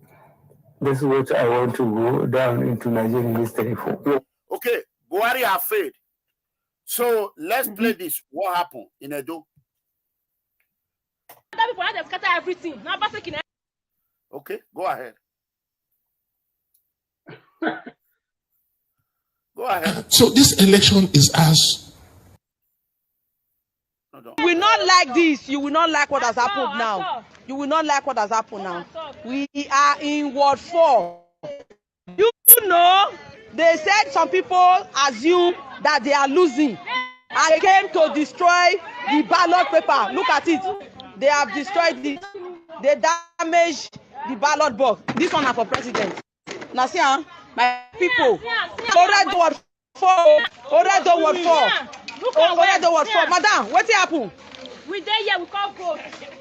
[SPEAKER 3] That's what I want to go down into Nigerian history for.
[SPEAKER 1] Okay, Buhari have failed. So let's play this. What happened in Edo?
[SPEAKER 7] Everything.
[SPEAKER 1] Okay, go ahead. Go ahead.
[SPEAKER 2] So this election is as.
[SPEAKER 6] You will not like this. You will not like what has happened now. You will not like what has happened now. We are in Ward 4. You know, they said some people assume that they are losing. And they came to destroy the ballot paper. Look at it. They have destroyed it. They damaged the ballot box. This one is for president. Now see, my people. Already Ward 4. Already Ward 4. Already Ward 4. Madam, what happened?
[SPEAKER 7] We there here, we can't vote.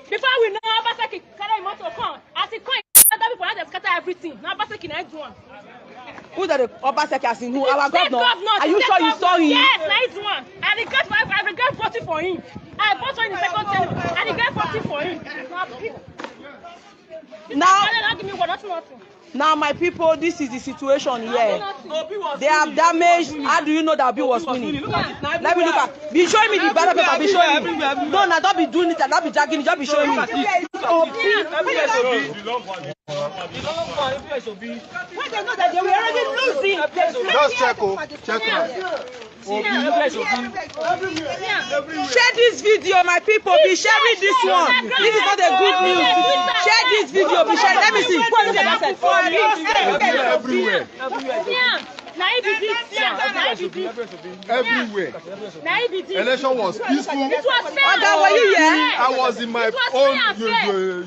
[SPEAKER 7] Before we know, Abaseki carry motor come. As it come, other people have scatter everything. Now Abaseki next one.
[SPEAKER 6] Who the Obaseki as in who? Our governor. Are you sure you saw him?
[SPEAKER 7] Yes, nice one. I regret voting for him. I voted for him in the second term. I regret voting for him.
[SPEAKER 6] Now, my people, this is the situation here. They have damaged. How do you know that Obi was winning? Let me look at. Be showing me the ballot paper. Be showing me. No, no, don't be doing it. Don't be dragging it. Just be showing me.
[SPEAKER 7] When they know that they were already losing.
[SPEAKER 3] Just check
[SPEAKER 6] Share this video, my people. Be sharing this one. This is not a good news. Share this video. Be sharing. Let me see.
[SPEAKER 3] everywhere. Everywhere. Election was peaceful.
[SPEAKER 6] Were you here?
[SPEAKER 3] I was in my own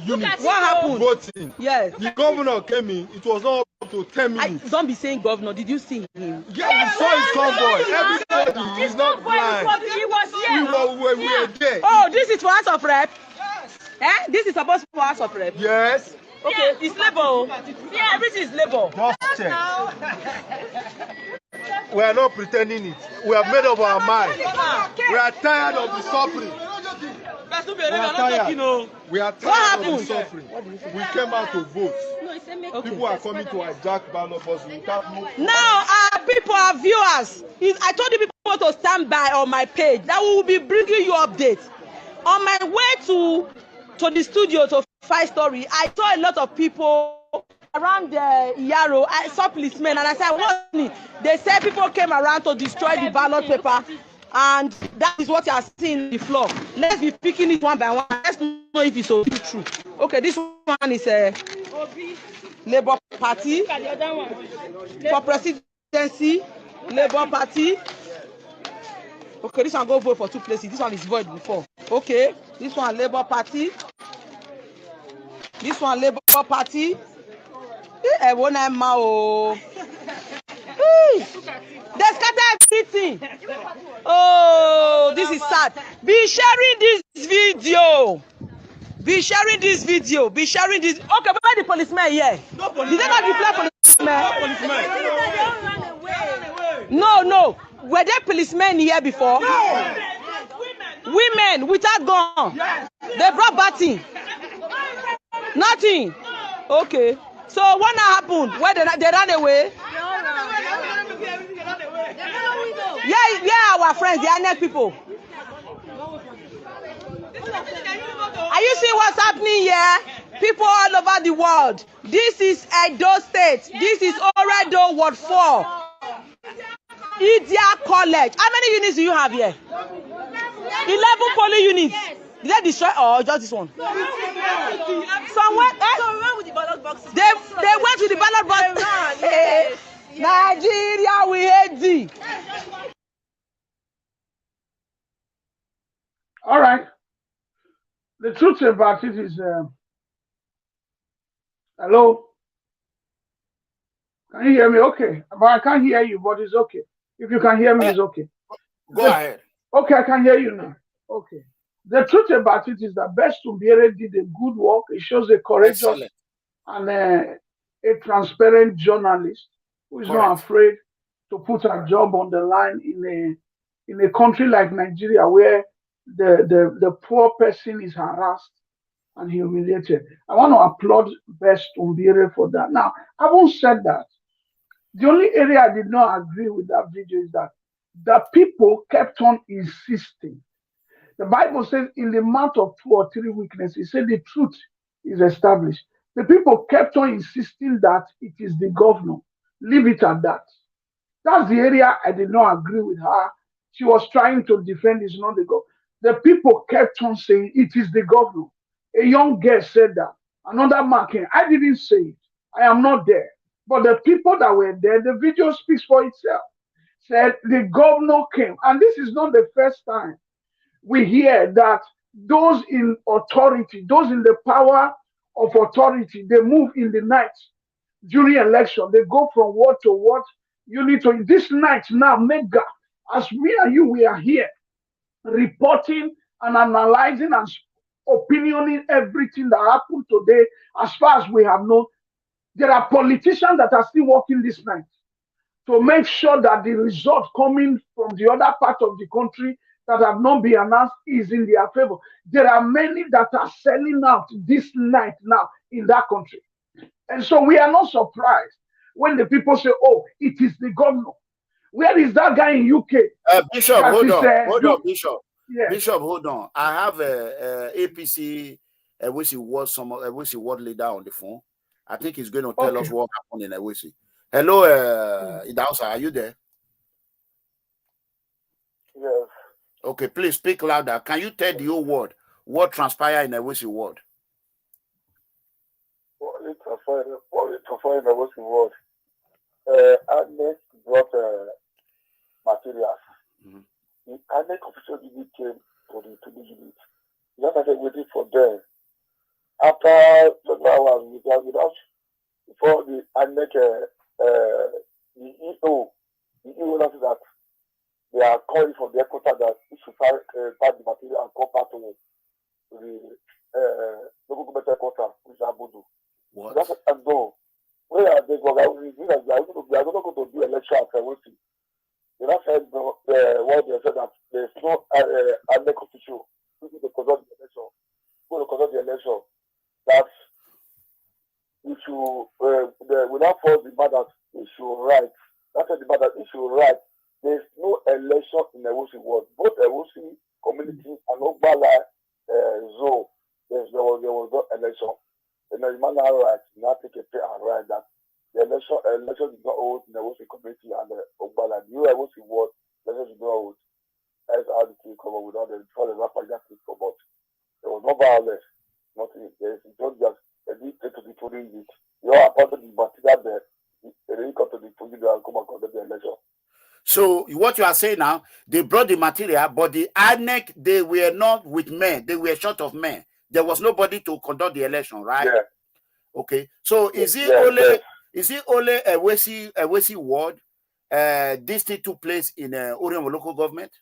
[SPEAKER 3] unit.
[SPEAKER 6] What happened?
[SPEAKER 3] Voting.
[SPEAKER 6] Yes.
[SPEAKER 3] The governor came in. It was not up to 10 minutes.
[SPEAKER 6] Don't be saying governor. Did you see him?
[SPEAKER 3] Yeah, we saw his convoy. Everybody is not blind. We were there.
[SPEAKER 6] Oh, this is for House of Rep? Eh? This is supposed to be for House of Rep?
[SPEAKER 3] Yes.
[SPEAKER 6] Okay, it's labor. Yeah, everything is labor.
[SPEAKER 3] Just check. We are not pretending it. We have made up our mind. We are tired of the suffering. We are tired of the suffering. We came out to vote. People are coming to hijack ballot boxes.
[SPEAKER 6] Now, our people, our viewers, I told you people to stand by on my page. That we will be bringing you updates. On my way to the studio to Five Story, I saw a lot of people around the Yarrow. I saw policemen and I said, what? They said people came around to destroy the ballot paper, and that is what you are seeing on the floor. Let's be picking it one by one. Let's know if it's true. Okay, this one is a Labour Party for presidency. Labour Party. Okay, this one go vote for 2 places. This one is void before. Okay, this one Labour Party. This one Labour Party. They scatter everything. Oh, this is sad. Be sharing this video. Be sharing this video. Be sharing this. Okay, but why the policemen here? No policemen. Did they not declare policemen? No. Were there policemen here before?
[SPEAKER 3] No.
[SPEAKER 6] Women without gun. Yes. They brought batting. Nothing. Okay. So what happened? Where they ran away? Yeah, our friends, the INEC people. Are you seeing what's happening here? People all over the world. This is Edo State. This is Oredo Ward 4. Idia College. How many units do you have here? 11 polling units. Did they destroy or just this one? Somewhere. So we went with the ballot boxes. They went with the ballot box. Nigeria, we hate thee.
[SPEAKER 4] All right. The truth about it is, hello? Can you hear me? Okay. But I can't hear you, but it's okay. If you can hear me, it's okay.
[SPEAKER 1] Go ahead.
[SPEAKER 4] Okay, I can hear you now. Okay. The truth about it is that Best Umbiere did a good work. It shows a courageous and a transparent journalist who is not afraid to put her job on the line in a country like Nigeria where the poor person is harassed and humiliated. I want to applaud Best Umbiere for that. Now, having said that, the only area I did not agree with that video is that the people kept on insisting. The Bible says in the mouth of 2 or 3 witnesses, it said the truth is established. The people kept on insisting that it is the governor. Leave it at that. That's the area I did not agree with her. She was trying to defend it's not the governor. The people kept on saying it is the governor. A young girl said that. Another man came. I didn't say it. I am not there. But the people that were there, the video speaks for itself. Said the governor came. And this is not the first time we hear that those in authority, those in the power of authority, they move in the night during election. They go from ward to ward, unit to this night now, mega. As me and you, we are here reporting and analyzing and opinioning everything that happened today. As far as we have known, there are politicians that are still working this night to make sure that the result coming from the other part of the country that have not been announced is in their favor. There are many that are selling out this night now in that country. And so we are not surprised when the people say, oh, it is the governor. Where is that guy in UK?
[SPEAKER 1] Bishop, hold on, Bishop.
[SPEAKER 4] Yes.
[SPEAKER 1] Bishop, hold on. I have a APC, Ewisi ward leader on the phone. I think he's going to tell us what happened in Ewisi. Hello, Idausa, are you there?
[SPEAKER 9] Yes.
[SPEAKER 1] Okay, please speak louder. Can you tell the whole world what transpired in Ewisi ward?
[SPEAKER 9] What transpired in Ewisi ward? Ahmed brought materials. The Ahmed official unit came to the unit. We started waiting for them. After 12 hours, before the Ahmed, the EO announced that they are calling for the headquarters that we should pack the material and come back to the local government headquarters, which is ABUBAKAR.
[SPEAKER 1] What?
[SPEAKER 9] That's and go. Where are they going? We are not going to do election after we see. They not said what they said that there's no ANEC official who to conduct the election. Going to conduct the election. That we should we not force the man that we should write. That's the man that we should write. There's no election in the Ewisi ward. Both Ewisi community and Ogbala zone, there was no election. And the man right now take a pay and write that the election is not hold in the Ewisi community and the Ogbala. The new Ewisi ward, election is not hold. That's how the thing come up without the before the rapper just come out. There was no violence, nothing. There is just a bit to the polling unit. You are part of the material there. They didn't come to the polling and come and conduct the election.
[SPEAKER 1] So what you are saying now, they brought the material, but the ANEC, they were not with men. They were short of men. There was nobody to conduct the election, right?
[SPEAKER 9] Yeah.
[SPEAKER 1] Okay. So is it only a Ewisi ward? This thing took place in Orion local government?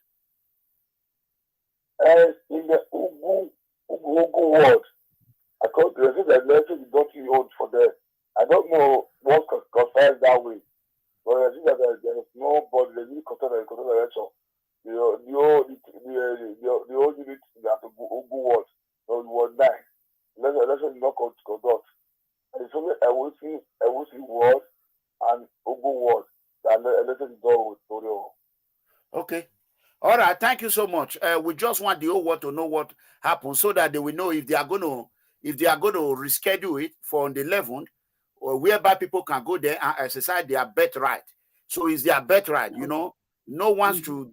[SPEAKER 9] In the Ugu ward, according to the election is not hold for them. I don't know what concerns that way. But I think that there is nobody that really control the election. The whole unit that Ugu ward, ward 9. Election is not conduct. And it's only Ewisi ward and Ugu ward that election is done with.
[SPEAKER 1] All right, thank you so much. We just want the whole world to know what happened so that they will know if they are going to reschedule it for on the 11th, or whereby people can go there and exercise their birthright. So it's their birthright, you know. No one to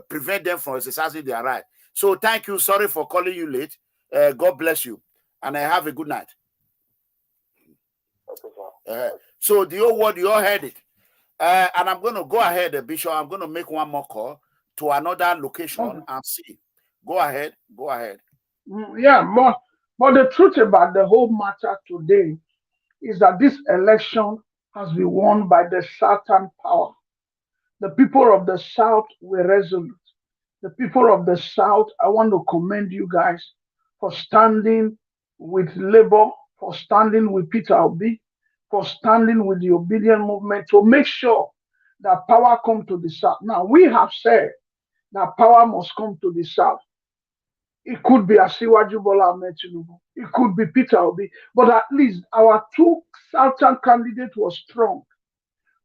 [SPEAKER 1] prevent them from exercising their right. So thank you. Sorry for calling you late. God bless you, and have a good night. So the whole world, you all heard it. And I'm going to go ahead, Bishop. I'm going to make one more call to another location and see. Go ahead. Go ahead.
[SPEAKER 4] Yeah, but the truth about the whole matter today is that this election has been won by the Southern power. The people of the South were resolute. The people of the South, I want to commend you guys for standing with Labour, for standing with Peter Obi, for standing with the obedient movement to make sure that power come to the South. Now, we have said that power must come to the South. It could be Asiwaju Bola Ahmed Tinubu. It could be Peter Obi. But at least our two Southern candidates was strong.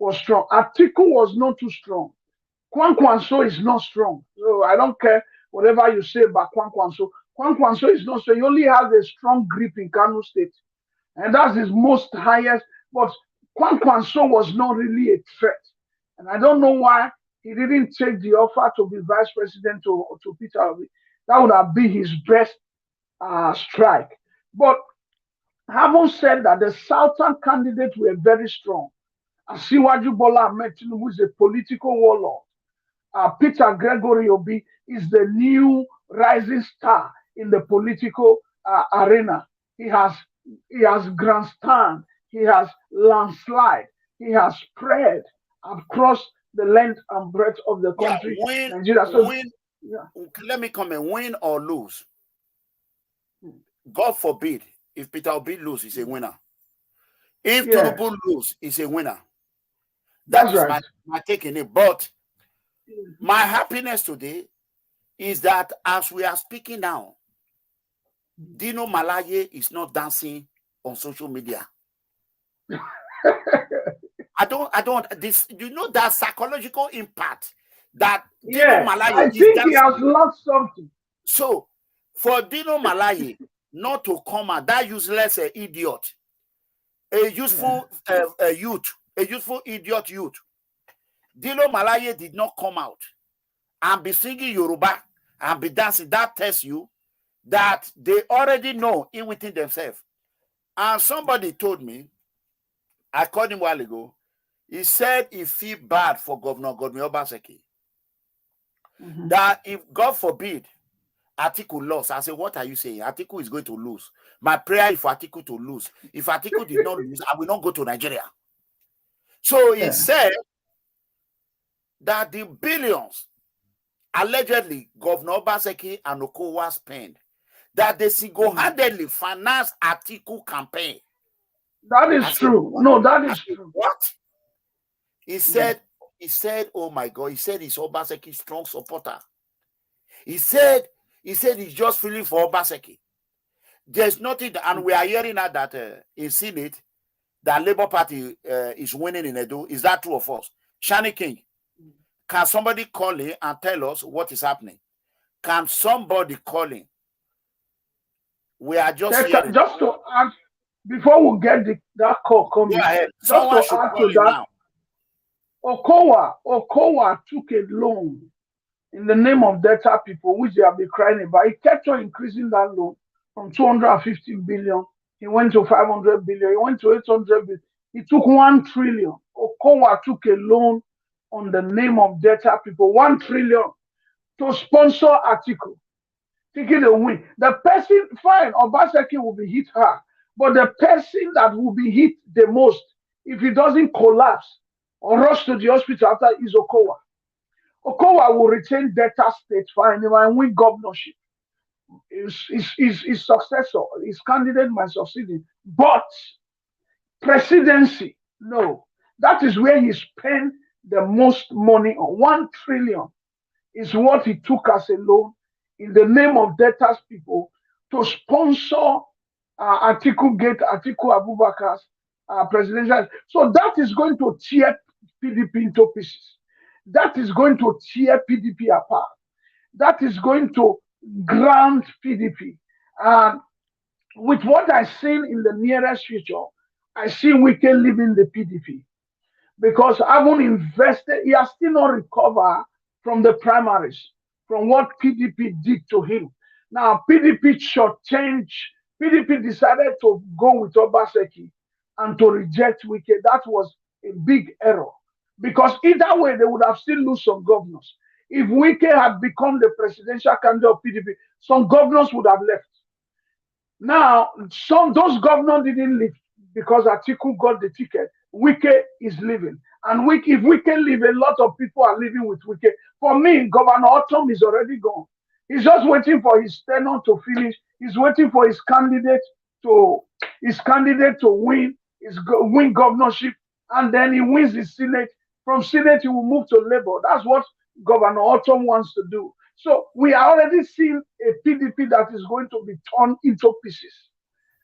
[SPEAKER 4] ATIKU was not too strong. Kwankwanso is not strong. So I don't care whatever you say about Kwankwanso. Kwankwanso is not strong. He only has a strong grip in Kano State. And that's his most highest. But Kwankwanso was not really a threat. And I don't know why he didn't take the offer to be vice president to Peter Obi. That would have been his best strike. But having said that, the Southern candidates were very strong. Asiwaju Bola Ahmed Tinubu is a political warlord. Peter Gregory Obi is the new rising star in the political arena. He has grandstand, he has landslide, he has spread across the length and breadth of the country.
[SPEAKER 1] Let me comment, win or lose. God forbid, if Peter Obi lose, he's a winner. If Tinubu lose, he's a winner. That's right. my take in it. But my happiness today is that as we are speaking now, Dino Malaye is not dancing on social media. I don't this, you know, that psychological impact that Dino Malaye
[SPEAKER 4] I think he has lost something.
[SPEAKER 1] So for Dino Malaye not to come out, that useless idiot, a useful youth, a useful idiot youth, Dino Malaye did not come out and be singing Yoruba and be dancing. That tells you that they already know in within themselves. And somebody told me, I called him a while ago, he said he feel bad for Governor Obaseki. That if, God forbid, ATIKU lost. I said, what are you saying? ATIKU is going to lose. My prayer is for ATIKU to lose. If ATIKU did not lose, I will not go to Nigeria. So he said that the billions allegedly Governor Obaseki and Okowa spent, that they single-handedly finance ATIKU campaign.
[SPEAKER 4] That is true. No, that is true.
[SPEAKER 1] What? He said, oh my God, he said he's Obaseki's strong supporter. He said he's just feeling for Obaseki. There's nothing, and we are hearing now that in Senate, that Labour Party is winning in Edo. Is that true or false? Shani King, can somebody call in and tell us what is happening? Can somebody call in? We are just hearing.
[SPEAKER 4] Just to add, before we get that call coming,
[SPEAKER 1] someone should call in now.
[SPEAKER 4] Okowa took a loan in the name of Delta people, which they have been crying about. He kept on increasing that loan from 250 billion. He went to 500 billion. He went to 800 billion. He took 1 trillion. Okowa took a loan on the name of Delta people, 1 trillion, to sponsor ATIKU. Taking a win. The person, fine, Obaseki will be hit hard, but the person that will be hit the most, if he doesn't collapse or rush to the hospital after, is Okowa. Okowa will retain Delta State, fine, he might win governorship. His successor, his candidate might succeed him. But presidency, no. That is where he spent the most money on. 1 trillion is what he took as a loan in the name of Delta's people to sponsor ATIKU Abubakar's presidential. So that is going to tear PDP into pieces. That is going to tear PDP apart. that is going to ground PDP. And with what I've seen in the nearest future, I see Wike leaving the PDP because I haven't invested. He has still not recovered from the primaries, from what PDP did to him. Now, PDP shortchanged. PDP decided to go with Obaseki and to reject Wike. That was a big error because either way, they would have still lost some governors. If Wike had become the presidential candidate of PDP, some governors would have left. Now, those governors didn't leave because ATIKU got the ticket. Wike is leaving. And if Wike leave, a lot of people are living with Wike. For me, Governor Autumn is already gone. He's just waiting for his tenure to finish. He's waiting for his candidate to win governorship, and then he wins the Senate. From Senate, he will move to Labour. That's what Governor Autumn wants to do. So we are already seeing a PDP that is going to be torn into pieces.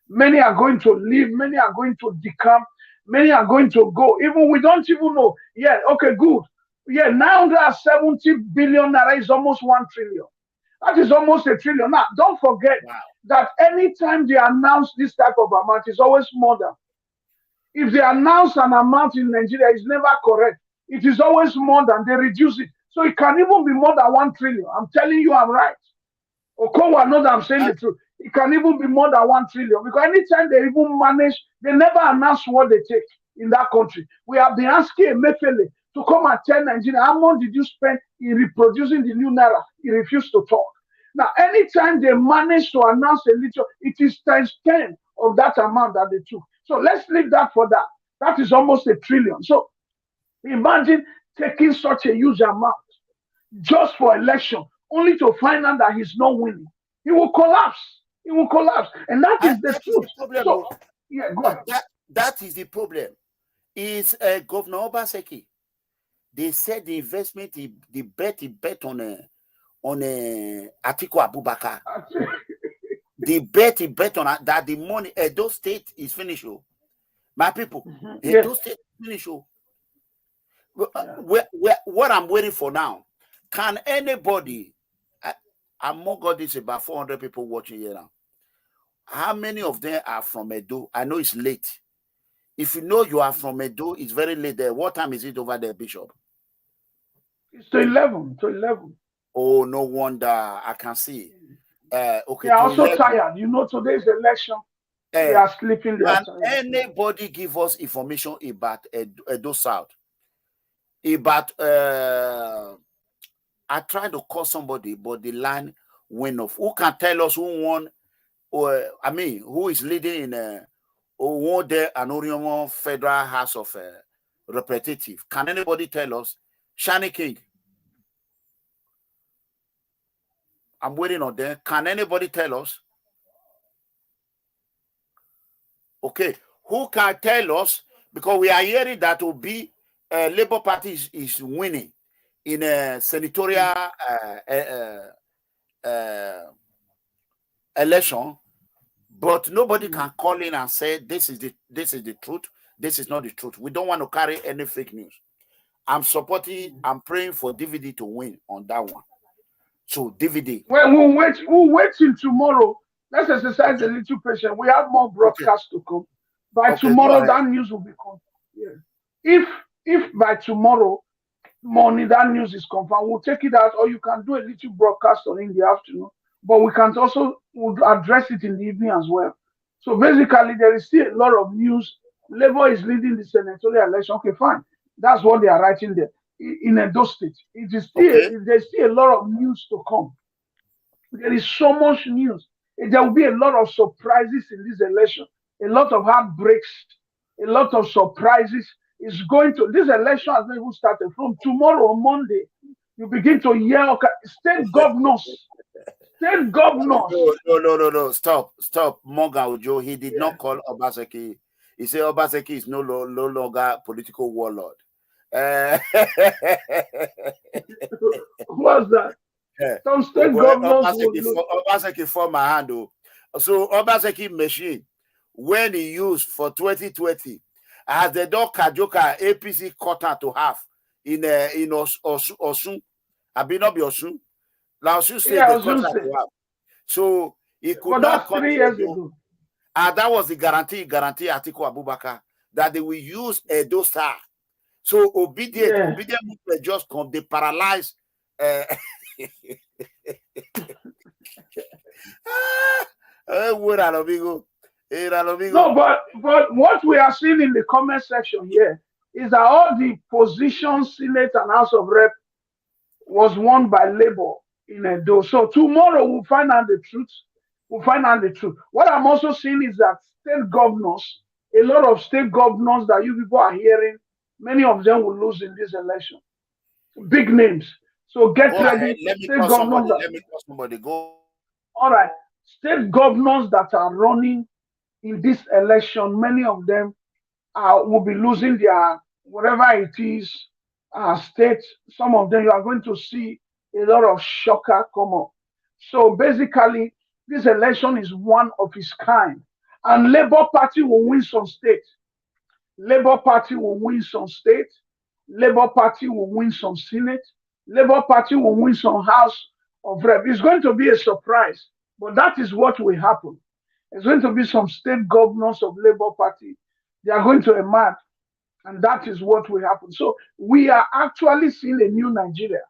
[SPEAKER 4] Many are going to leave. Many are going to decamp. Many are going to go. Even we don't even know. Yeah, okay, good. Yeah, 970 billion naira is almost 1 trillion. That is almost a trillion. Now, don't forget that anytime they announce this type of amount, it's always more than. If they announce an amount in Nigeria, it's never correct. It is always more than. They reduce it. So it can even be more than 1 trillion. I'm telling you, I'm right. Okowa knows I'm saying the truth. It can even be more than 1 trillion. Because anytime they even manage, they never announce what they take in that country. We have been asking Emefiele to come and tell Nigeria, how much did you spend in reproducing the new Naira? He refused to talk. Now, anytime they manage to announce a little, it is times 10 of that amount that they took. So let's leave that for that. That is almost 1 trillion. So imagine taking such a huge amount just for election, only to find out that he's not winning. He will collapse. He will collapse. And that is the truth. So, yeah, go ahead.
[SPEAKER 1] That is the problem. Is Governor Obaseki. They said the investment, he bet on ATIKU ABUBAKAR. The bet on that the money, Edo State is finished. My people, Edo State is finished. What I'm waiting for now, can anybody, among all this about 400 people watching here now, how many of them are from Edo? I know it's late. If you know you are from Edo, it's very late there. What time is it over there, Bishop?
[SPEAKER 4] It's to 11.
[SPEAKER 1] Oh, no wonder. I can see. Okay.
[SPEAKER 4] They are also tired. You know, today's election, they are sleeping.
[SPEAKER 1] Can anybody give us information about Edo South? About I tried to call somebody, but the line went off. Who can tell us who won? Or who is leading in who won there an Orion Federal House of Representatives? Can anybody tell us? Shani King. I'm waiting on them. Can anybody tell us? Okay, who can tell us? Because we are hearing that will be Labour Party is winning in a senatorial election, but nobody can call in and say this is the truth. This is not the truth. We don't want to carry any fake news. I'm praying for DVD to win on that one. So DVD.
[SPEAKER 4] Well, we'll wait till tomorrow. Let's exercise a little patience. We have more broadcasts to come. By tomorrow, that news will be confirmed. Yeah. If by tomorrow morning that news is confirmed, we'll take it out, or you can do a little broadcast on in the afternoon. But we can also address it in the evening as well. So basically, there is still a lot of news. Labour is leading the senatorial election. Okay, fine. That's what they are writing there. In Edo State, it is still there's still a lot of news to come. There is so much news. There will be a lot of surprises in this election, a lot of heartbreaks, a lot of surprises. Is going to this election has not even started. From tomorrow on Monday, you begin to hear state governors.
[SPEAKER 1] No. Stop. Morgan Ojo, he did not call Obaseki. He said Obaseki is no longer political warlord.
[SPEAKER 4] What's that? Some state governors
[SPEAKER 1] Obaseki for my hand. So Obaseki machine, when he used for 2020, as the dog Kajoka APC cut her to half in Osun, I be not be Osun. Laosu State,
[SPEAKER 4] Yeah, I
[SPEAKER 1] the
[SPEAKER 4] was going to
[SPEAKER 1] contract
[SPEAKER 4] say.
[SPEAKER 1] you have. So he could
[SPEAKER 4] But
[SPEAKER 1] not
[SPEAKER 4] that's
[SPEAKER 1] come
[SPEAKER 4] 3
[SPEAKER 1] to
[SPEAKER 4] years
[SPEAKER 1] Edo.
[SPEAKER 4] ago.
[SPEAKER 1] And that was the guarantee ATIKU Abubakar, that they will use Edo Star. So obedient movement just come, they paralyze.
[SPEAKER 4] No, but what we are seeing in the comment section here is that all the positions, Senate and House of Rep, was won by Labour in Edo. So tomorrow we'll find out the truth. We'll find out the truth. What I'm also seeing is that state governors, a lot of state governors that you people are hearing, many of them will lose in this election. Big names. So get
[SPEAKER 1] Go
[SPEAKER 4] ready.
[SPEAKER 1] ahead. Let me
[SPEAKER 4] State
[SPEAKER 1] call
[SPEAKER 4] governors.
[SPEAKER 1] somebody. Let me call somebody. Go.
[SPEAKER 4] All right. State governors that are running in this election, many of them will be losing their whatever it is state. Some of them you are going to see a lot of shocker come up. So basically, this election is one of its kind, and Labour Party will win some states. Labour Party will win some states. Labour Party will win some Senate. Labour Party will win some House of Rep. It's going to be a surprise, but that is what will happen. There's going to be some state governors of Labour Party. They are going to emerge, and that is what will happen. So we are actually seeing a new Nigeria.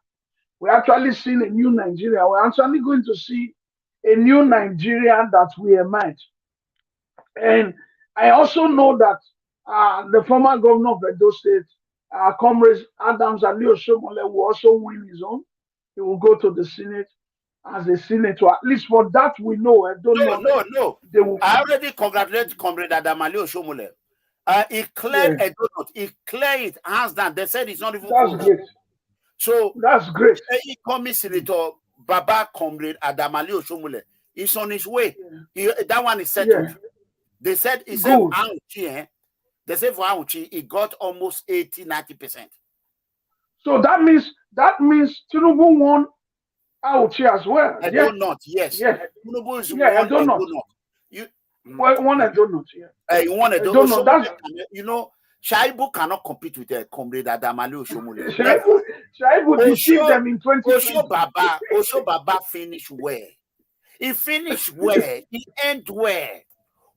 [SPEAKER 4] We're actually seeing a new Nigeria. We're actually going to see a new Nigeria that will emerge. And I also know that the former governor of Edo State, Comrade Adams Alio Shomole, will also win his own. He will go to the Senate as a senator. At least for that we know. I don't know.
[SPEAKER 1] No.
[SPEAKER 4] They will.
[SPEAKER 1] I already congratulate Comrade Adam Alio Shomole. He cleared a donut. He cleared it hands down. They said it's not even
[SPEAKER 4] That's
[SPEAKER 1] close.
[SPEAKER 4] great.
[SPEAKER 1] So
[SPEAKER 4] that's great.
[SPEAKER 1] He coming Senator Baba Comrade Adam Alio Shomole. He's on his way. That one is settled. They said he said for Auchi, they said for Auchi, he got almost 80-90%.
[SPEAKER 4] So that means Tinubu won Auchi as well.
[SPEAKER 1] I do not, yes.
[SPEAKER 4] Tinubu is I don't know.
[SPEAKER 1] You
[SPEAKER 4] one I don't know,
[SPEAKER 1] you want a donut. You know, Shaibu cannot compete with Comrade Adam Alio Shomole.
[SPEAKER 4] Shaibu deceived them in 2020.
[SPEAKER 1] Osho Baba finished well. He finished well. He end well.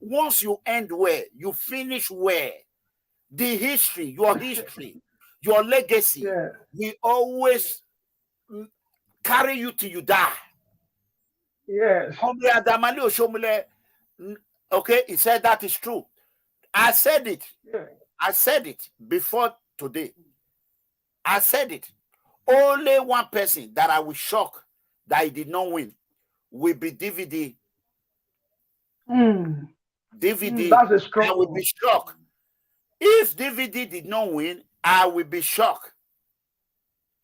[SPEAKER 1] Once you end well, you finish well. The history, your legacy, we always carry you till you die.
[SPEAKER 4] Yes.
[SPEAKER 1] Okay, he said that is true. I said it. I said it before today. I said it. Only one person that I will shock that he did not win will be DVD.
[SPEAKER 4] That's a strong.
[SPEAKER 1] I will be shocked. If DVD did not win, I will be shocked.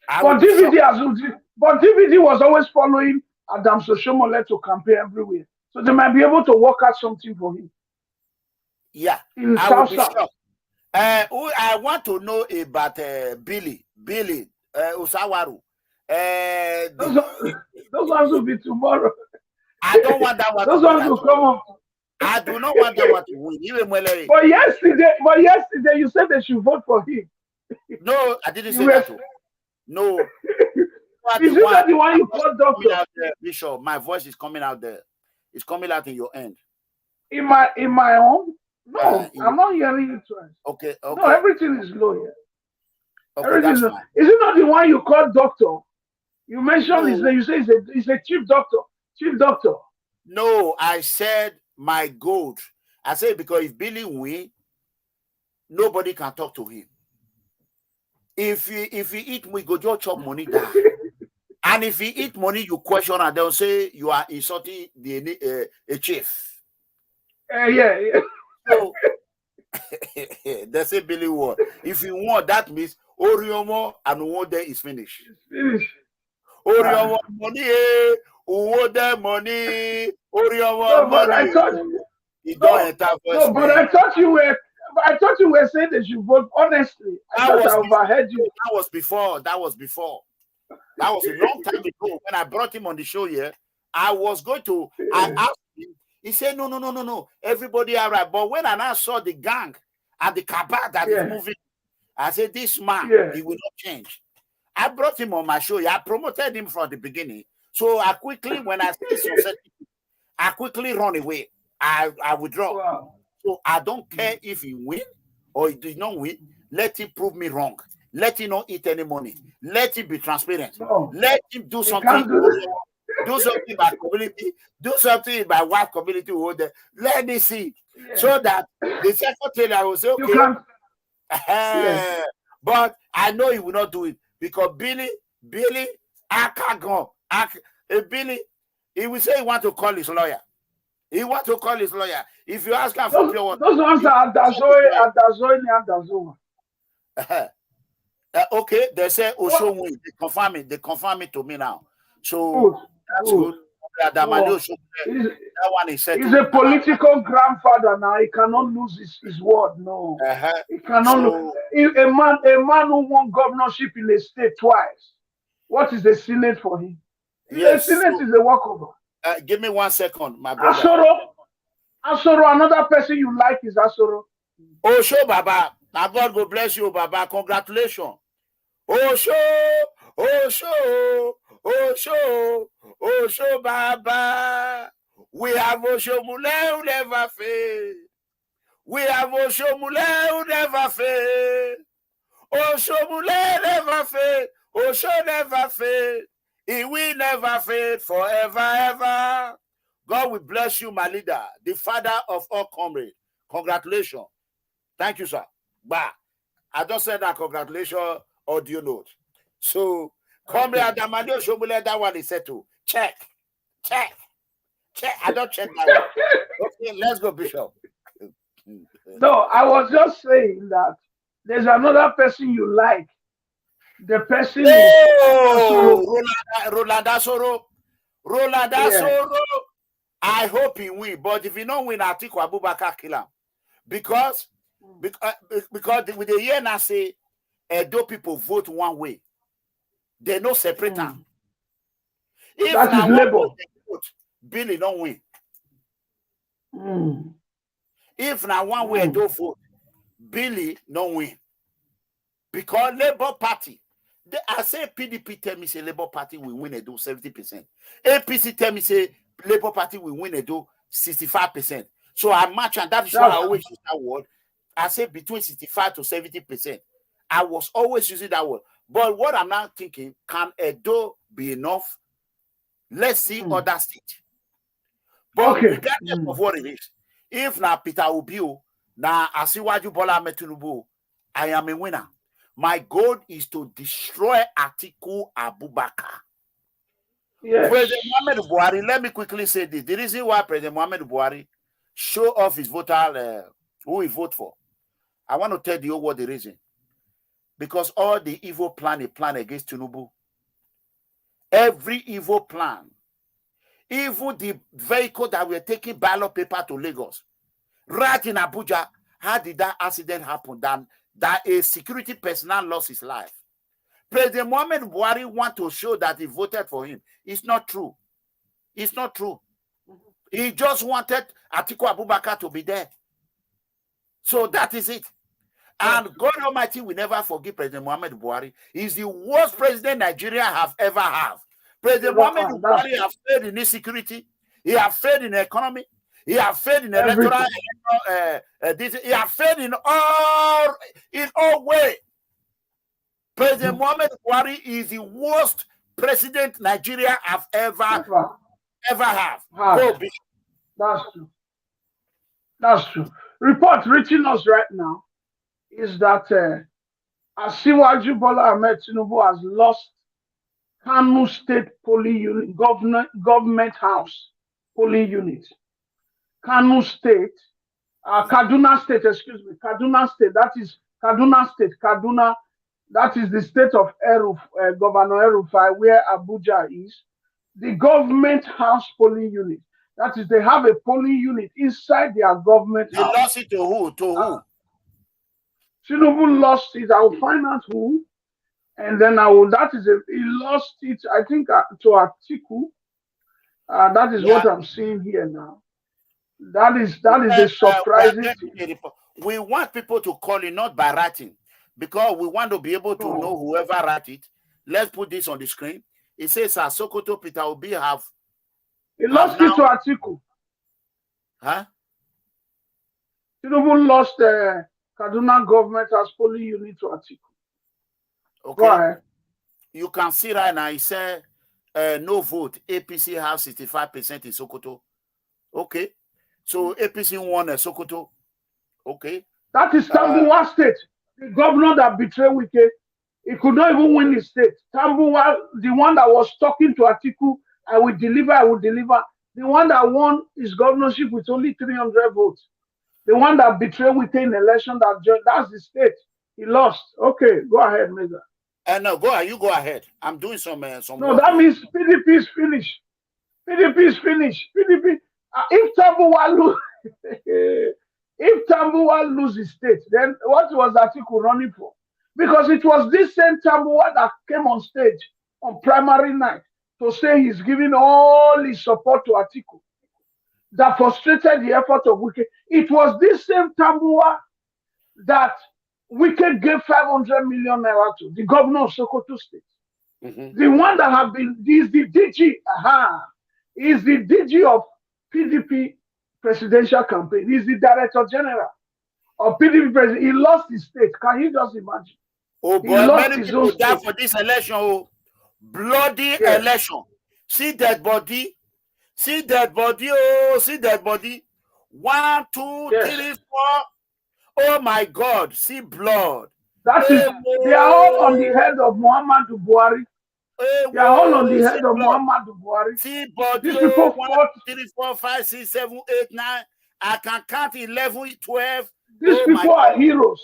[SPEAKER 4] But DVD was always following Adam Soshomole to campaign everywhere, so they might be able to work out something for him.
[SPEAKER 1] Yeah,
[SPEAKER 4] in
[SPEAKER 1] I
[SPEAKER 4] South
[SPEAKER 1] will be shocked. I want to know about Billy Usawaru.
[SPEAKER 4] Those ones will be tomorrow.
[SPEAKER 1] I don't want that one.
[SPEAKER 4] Those ones will come up.
[SPEAKER 1] I do not want that one to win. Even
[SPEAKER 4] but yesterday you said they should vote for him.
[SPEAKER 1] No, I didn't say that. No.
[SPEAKER 4] Is that the one you called doctor?
[SPEAKER 1] Bishop, my voice is coming out there. It's coming out in your end.
[SPEAKER 4] In my own? No, I'm not hearing you twice.
[SPEAKER 1] Okay.
[SPEAKER 4] No, everything is low here.
[SPEAKER 1] Okay, that's fine.
[SPEAKER 4] Is it not the one you called doctor? You mentioned his name. You say he's a chief doctor. Chief doctor.
[SPEAKER 1] No, I said my gold. I said because if Billy win, nobody can talk to him. If he eat, we go just chop money down. And if he eat money, you question and they'll say you are insulting a chief.
[SPEAKER 4] Yeah.
[SPEAKER 1] So they say Billy won. If you won, that means Oriomo and Uwode is finished. Oriomo money, Uwode money, Oriomo money.
[SPEAKER 4] I thought you were saying that you vote honestly. I overheard you.
[SPEAKER 1] That was before. That was a long time ago when I brought him on the show here. I was going to. I asked him. He said, no. Everybody all right. But when I now saw the gang and the cabal that is moving, I said, this man, he will not change. I brought him on my show. I promoted him from the beginning. So I quickly, when I see something, I quickly run away. I withdraw.
[SPEAKER 4] Wow.
[SPEAKER 1] So I don't care if he win or he did not win. Let him prove me wrong. Let him not eat any money. Let him be transparent.
[SPEAKER 4] No.
[SPEAKER 1] Let him do
[SPEAKER 4] He
[SPEAKER 1] something.
[SPEAKER 4] can't do that.
[SPEAKER 1] Do something in my community. Do something in my wife community. Let me see.
[SPEAKER 4] Yeah.
[SPEAKER 1] So that the secretary will say,
[SPEAKER 4] You
[SPEAKER 1] okay.
[SPEAKER 4] can't. Yes.
[SPEAKER 1] But I know he will not do it because Billy, I can't go. Billy, he will say he want to call his lawyer. He want to call his lawyer. If you ask him for pure water,
[SPEAKER 4] those ones are Adazoe,
[SPEAKER 1] okay, they say Osho win. They confirm it to me now. So that's good. That one is settled.
[SPEAKER 4] He's a political grandfather now. He cannot lose his word. No, he cannot lose. A man who won governorship in a state twice. What is the Senate for him?
[SPEAKER 1] Yes,
[SPEAKER 4] the Senate is a walkover.
[SPEAKER 1] Give me 1 second, my brother.
[SPEAKER 4] Asoro, another person you like is Asoro.
[SPEAKER 1] Osho Baba. Now God will bless you, Baba. Congratulations. Osho Baba. We have Osho Mule who never fail. We have Osho Mule who never fail. Osho Mule never fail. Osho never fail. He will never fail forever, ever. God will bless you, my leader, the father of all comrades. Congratulations. Thank you, sir. Bah. I just said that congratulations audio note. So, comrade Adamanio Shomule, that one is settled. Check. I don't check that one. Okay, let's go, Bishop.
[SPEAKER 4] No, I was just saying that there's another person you like. The person is
[SPEAKER 1] Roland Asoro. I hope he win, but if he don't win, ATIKU ABUBAKAR kill him. Because with the year now say, Edo people vote one way. They no separate them. If
[SPEAKER 4] that is labor.
[SPEAKER 1] Vote, Billy don't win. If now one way Edo vote, Billy don't win. Because Labour Party, I say PDP tell me say Labour Party will win Edo 70%. APC tell me say Labour Party will win Edo 65%. So I match, and that is why I always use that word. I say between 65 to 70%. I was always using that word. But what I'm now thinking, can Edo be enough? Let's see other states. But regardless of what it is, if now Peter Obio, now Asiwaju Bola Ahmed Tinubu, I am a winner. My goal is to destroy ATIKU ABUBAKAR.
[SPEAKER 4] Yes.
[SPEAKER 1] President Muhammadu Buhari, let me quickly say this. The reason why President Muhammadu Buhari show off his voter, who he vote for, I want to tell you what the reason. Because all the evil plan against Tinubu, every evil plan, even the vehicle that were taking ballot paper to Lagos, right in Abuja, how did that accident happen? That a security personnel lost his life. President Muhammadu Buhari want to show that he voted for him. It's not true. It's not true. He just wanted ATIKU ABUBAKAR to be there. So that is it. And God Almighty will never forgive President Muhammadu Buhari. He's the worst president Nigeria have ever had. President Muhammadu Buhari have failed in insecurity. He have failed in the economy. He have failed in electoral. He have failed in all ways. President Muhammadu Buhari is the worst president Nigeria have ever have.
[SPEAKER 4] That's true. That's true. Report reaching us right now is that Asiwaju Bola Ahmed Tinubu has lost Kano State Polling Unit, Government House Polling Unit. Kano State, Kaduna State, excuse me, Kaduna State, that is Kaduna State, Kaduna, that is the state of Governor El-Rufai, where Abuja is. The Government House Polling Unit, that is, they have a polling unit inside their government house.
[SPEAKER 1] They lost it to who?
[SPEAKER 4] Tinubu lost it. I will find out who, and then he lost it, I think, to ATIKU. That is what I'm seeing here now. That is a surprising thing.
[SPEAKER 1] We want people to call it not by writing, because we want to be able to know whoever wrote it. Let's put this on the screen. It says Sokoto Peter Obi have.
[SPEAKER 4] He lost it to ATIKU.
[SPEAKER 1] Huh?
[SPEAKER 4] Tinubu lost the Kaduna government as polling unit to ATIKU.
[SPEAKER 1] Okay.
[SPEAKER 4] Go ahead.
[SPEAKER 1] You can see right now, he said no vote. APC have 65% in Sokoto. Okay. So APC won Sokoto. Okay.
[SPEAKER 4] That is Tambuwa State. The governor that betrayed Wike, he could not even win his state. Tambuwa, the one that was talking to ATIKU, I will deliver, I will deliver. The one that won his governorship with only 300 votes. The one that betrayed Wike in election, that's the state. He lost. Okay, go ahead, Mega.
[SPEAKER 1] No, go ahead. You go ahead. I'm doing some
[SPEAKER 4] No,
[SPEAKER 1] work.
[SPEAKER 4] that means PDP is finished. PDP is finished. PDP. If Tambuwa lose, if Tambuwa loses state, then what was ATIKU running for? Because it was this same Tambuwa that came on stage on primary night to say he's giving all his support to ATIKU, that frustrated the effort of Wike. It was this same Tambuwa that Wike gave 500 million naira to, the governor of Sokoto State. The one that have been, is the DG, is the DG of PDP presidential campaign. He's the director general of PDP president. He lost his state. Can you just imagine?
[SPEAKER 1] Oh boy, many people died for this election. Oh, bloody election. See that body. See that body. Oh, see that body. 1, 2, 3, 4. Oh my God. See blood.
[SPEAKER 4] That is, they are all on the head of MUHAMMADU Buhari. They are all on the head of MUHAMMADU Buhari.
[SPEAKER 1] See body.
[SPEAKER 4] These people
[SPEAKER 1] 1, 2, 3, 4, 5, 6, 7, 8, 9. I can count 11, 12.
[SPEAKER 4] These people are heroes.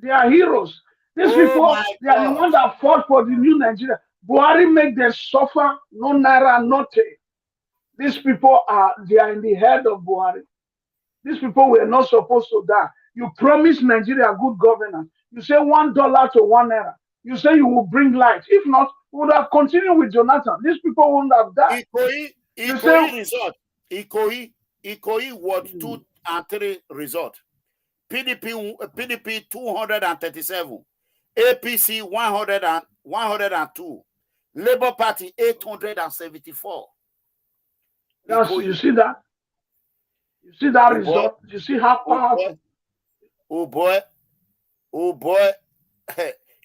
[SPEAKER 4] They are heroes. These people, they are the ones that fought for the new Nigeria. Buhari make them suffer, no naira, nothing. These people they are in the head of Buhari. These people were not supposed to die. You promise Nigeria good governance. You say $1 to 1 naira. You say you will bring light. If not, we would have continued with Jonathan. These people wouldn't have died.
[SPEAKER 1] Ikoyi Ward 2 and 3 result. PDP 237. APC 102. Labour Party 874.
[SPEAKER 4] You see that? You see that result? You see how powerful?
[SPEAKER 1] Oh boy.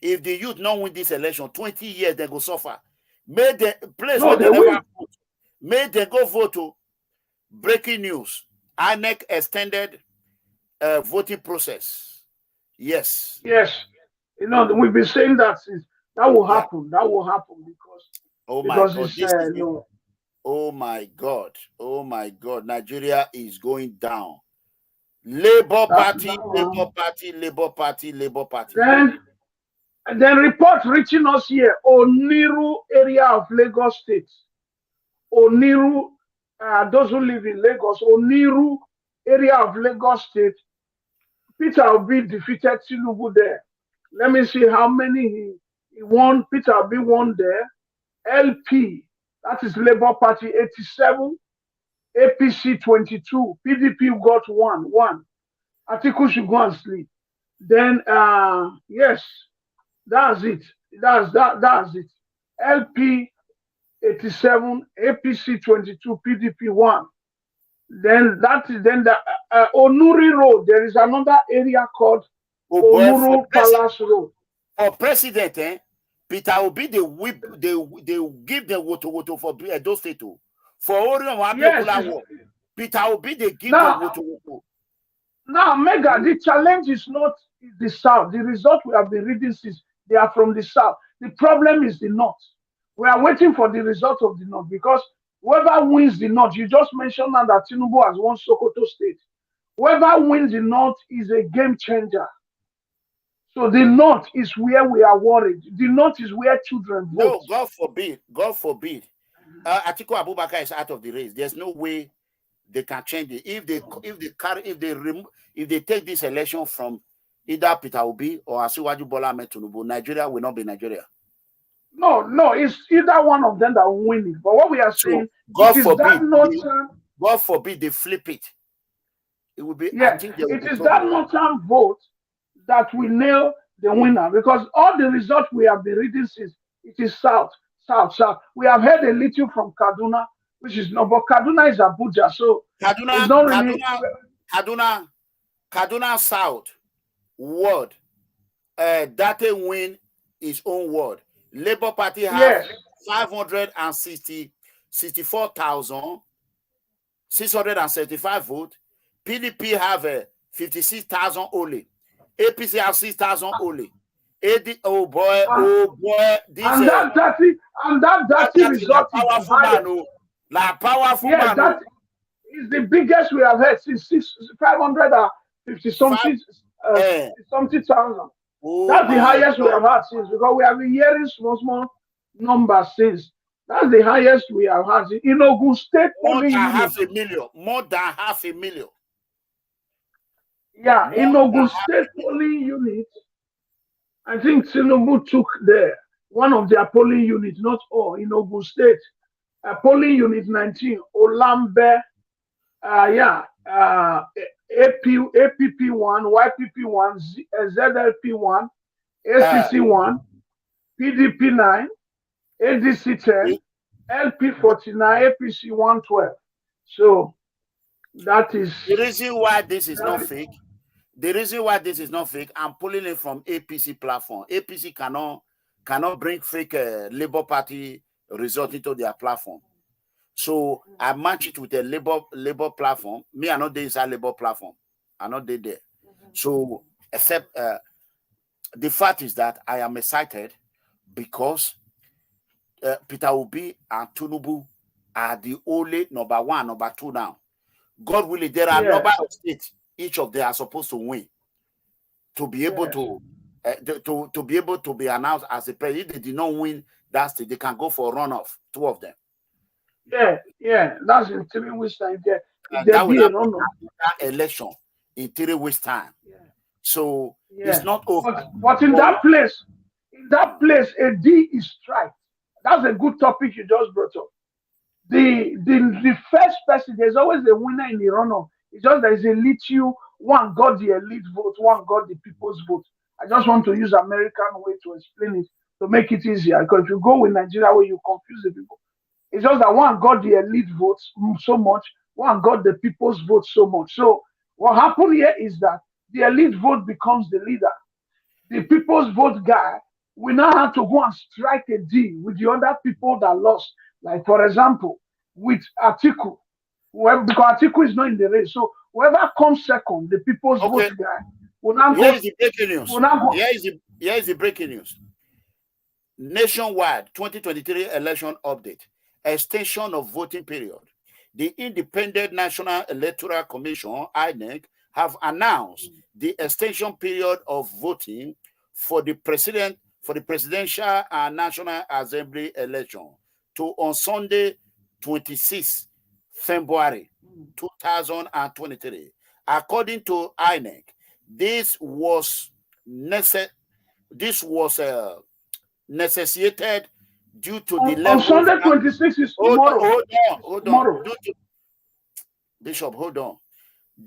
[SPEAKER 1] If the youth not win this election, 20 years they go suffer. May the place where they never vote. May they go vote to breaking news. INEC extended voting process. Yes.
[SPEAKER 4] Yes. You know, we've been saying that since that will happen. That will happen because
[SPEAKER 1] oh my God. Oh my God. Oh my God. Nigeria is going down. Labour Party.
[SPEAKER 4] Then report reaching us here, Oniru area of Lagos State. Oniru, those who live in Lagos, Oniru area of Lagos State. Peter Obi defeated Tinubu there. Let me see how many he won. Peter Obi won there. LP, that is Labour Party, 87. APC 22. PDP got 1. ATIKU should go and sleep. Then yes, that's it. That's it. LP 87, APC 22, PDP 1. Then the Onuri Road. There is another area called Onuru Palace Road.
[SPEAKER 1] For president, Peter Obi they give the voto for Edo State. For Orion, Peter Obi they give the voto.
[SPEAKER 4] Now, Mega, the challenge is not the South. The result we have been reading since they are from the South. The problem is the North. We are waiting for the result of the North because whoever wins the North, you just mentioned now that Tinubu has won Sokoto State. Whoever wins the North is a game changer. So the North is where we are worried. The North is where children vote.
[SPEAKER 1] No, God forbid. God forbid. ATIKU ABUBAKAR is out of the race. There's no way they can change it. If they take this election from either Peter Obi or Asiwaju Bola Ahmed Tinubu, Nigeria will not be Nigeria.
[SPEAKER 4] No, it's either one of them that will win it. But what we are saying,
[SPEAKER 1] God forbid they flip it. It will be.
[SPEAKER 4] Yeah, it is that northern vote that will nail the winner because all the results we have been reading since it is South South. We have heard a little from Kaduna, which is not, but Kaduna is Abuja, so it's not really.
[SPEAKER 1] Kaduna South ward. Date win his own ward. Labour Party have 564,675 votes. PDP have 56,000 only. APC have 6,000 only. Oh boy. This,
[SPEAKER 4] and that dirty result is
[SPEAKER 1] powerful man. Like powerful man.
[SPEAKER 4] That is the biggest we have had since 550 something thousand. Oh, that's the highest we have had since, because we have been hearing small numbers since. That's the highest we have had in Ogun State.
[SPEAKER 1] More than half a million. More than half a million.
[SPEAKER 4] Yeah, in Ogun State polling unit, I think Tinubu took one of their polling units, not all, in Ogun State. Polling unit 19, Olambe, APP1, YPP1, ZLP1, ACC1, PDP9, ADC10, LP49, APC112. So that is
[SPEAKER 1] the reason why this is not fake. The reason why this is not fake, I'm pulling it from APC platform. APC cannot bring fake Labour Party result into their platform. So I match it with a Labour platform. Me, I'm not there inside Labour platform. I'm not there. So except the fact is that I am excited because Peter Obi and Tinubu are the only number one, number two now. God willing, there are number of states each of them are supposed to win to be able to be able to be announced as a president. If they did not win that state, they can go for a runoff. Two of them.
[SPEAKER 4] Yeah, that's in 3 weeks time.
[SPEAKER 1] That will happen that election in 3 weeks time. So it's not over.
[SPEAKER 4] But in that place, a D is strike. That's a good topic you just brought up. The first person, there's always a winner in the runoff. It's just there's a little one got the elite vote, one got the people's vote. I just want to use American way to explain it to make it easier. Because if you go with Nigeria where you confuse the people, it's just that one got the elite votes so much, one got the people's vote so much. So what happened here is that the elite vote becomes the leader. The people's vote guy will now have to go and strike a deal with the other people that lost. Like, for example, with ATIKU, because ATIKU is not in the race. So whoever comes second, the people's vote guy will now go.
[SPEAKER 1] Here is the breaking news. Here is the breaking news. Nationwide 2023 election update. Extension of voting period. The Independent National Electoral Commission, INEC, have announced the extension period of voting for the presidential and National Assembly election to on Sunday, 26 February 2023. According to INEC, this was necessitated due to the level.
[SPEAKER 4] On Sunday 26 is tomorrow.
[SPEAKER 1] Hold on. Bishop, hold on.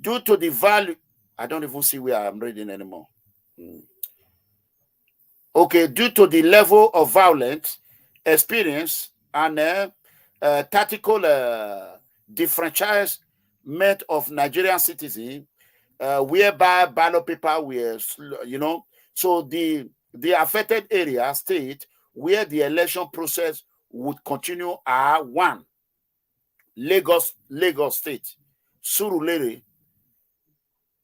[SPEAKER 1] Due to the value, I don't even see where I'm reading anymore. Okay, due to the level of violence experience and tactical disfranchisement of Nigerian citizens, whereby ballot paper were, so the affected area state where the election process would continue are 1, Lagos State, Surulere,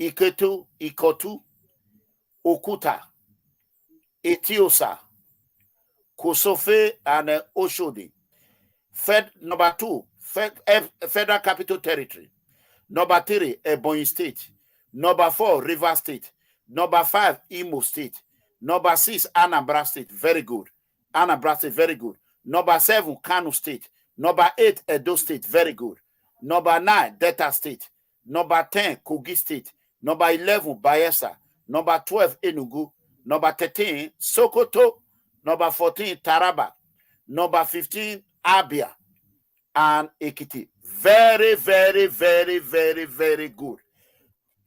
[SPEAKER 1] Ikotu, Okuta, Etiosa, Kosofe, and Oshodi. Number 2, Federal Capital Territory. Number 3, Ebonyi State. Number 4, Rivers State. Number 5, Imo State. Number 6, Anambra State. Very good. Anambra State, very good. Number 7, Kano State. Number 8, Edo State, very good. Number 9, Delta State. Number 10, Kogi State. Number 11, Bayelsa. Number 12, Enugu. Number 13, Sokoto. Number 14, Taraba. Number 15, Abia. And Ekiti. Very, very, very, very, very good.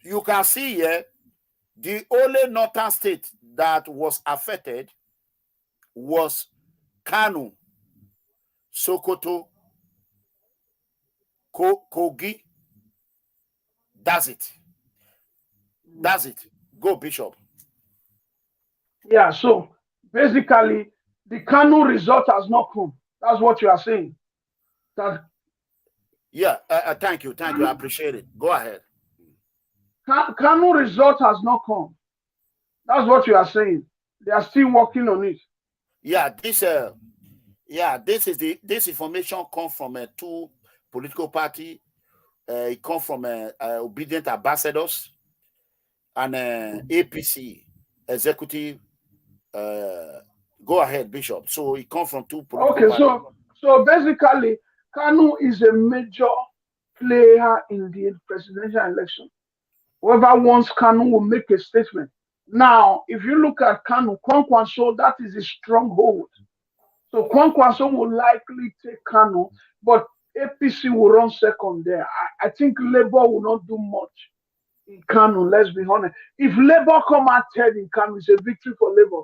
[SPEAKER 1] You can see here, the only northern state that was affected was Kano Sokoto, Kogi. That's it. That's it. Go, Bishop.
[SPEAKER 4] Yeah, so basically, the Kanu result has not come. That's what you are saying. That
[SPEAKER 1] Yeah, thank you. I appreciate it. Go ahead.
[SPEAKER 4] Kanu result has not come. That's what you are saying. They are still working on it.
[SPEAKER 1] Yeah, this information comes from two political party. It comes from obedient ambassadors and APC executive. Go ahead, Bishop. So it comes from two political parties.
[SPEAKER 4] So basically, Kanu is a major player in the presidential election. Whoever wants Kanu will make a statement. Now, if you look at Kanu, Kwankwaso, that is a stronghold. So Kwankwaso will likely take Kanu, but APC will run second there. I think Labour will not do much in Kanu, let's be honest. If Labour come out third in Kanu, it's a victory for Labour.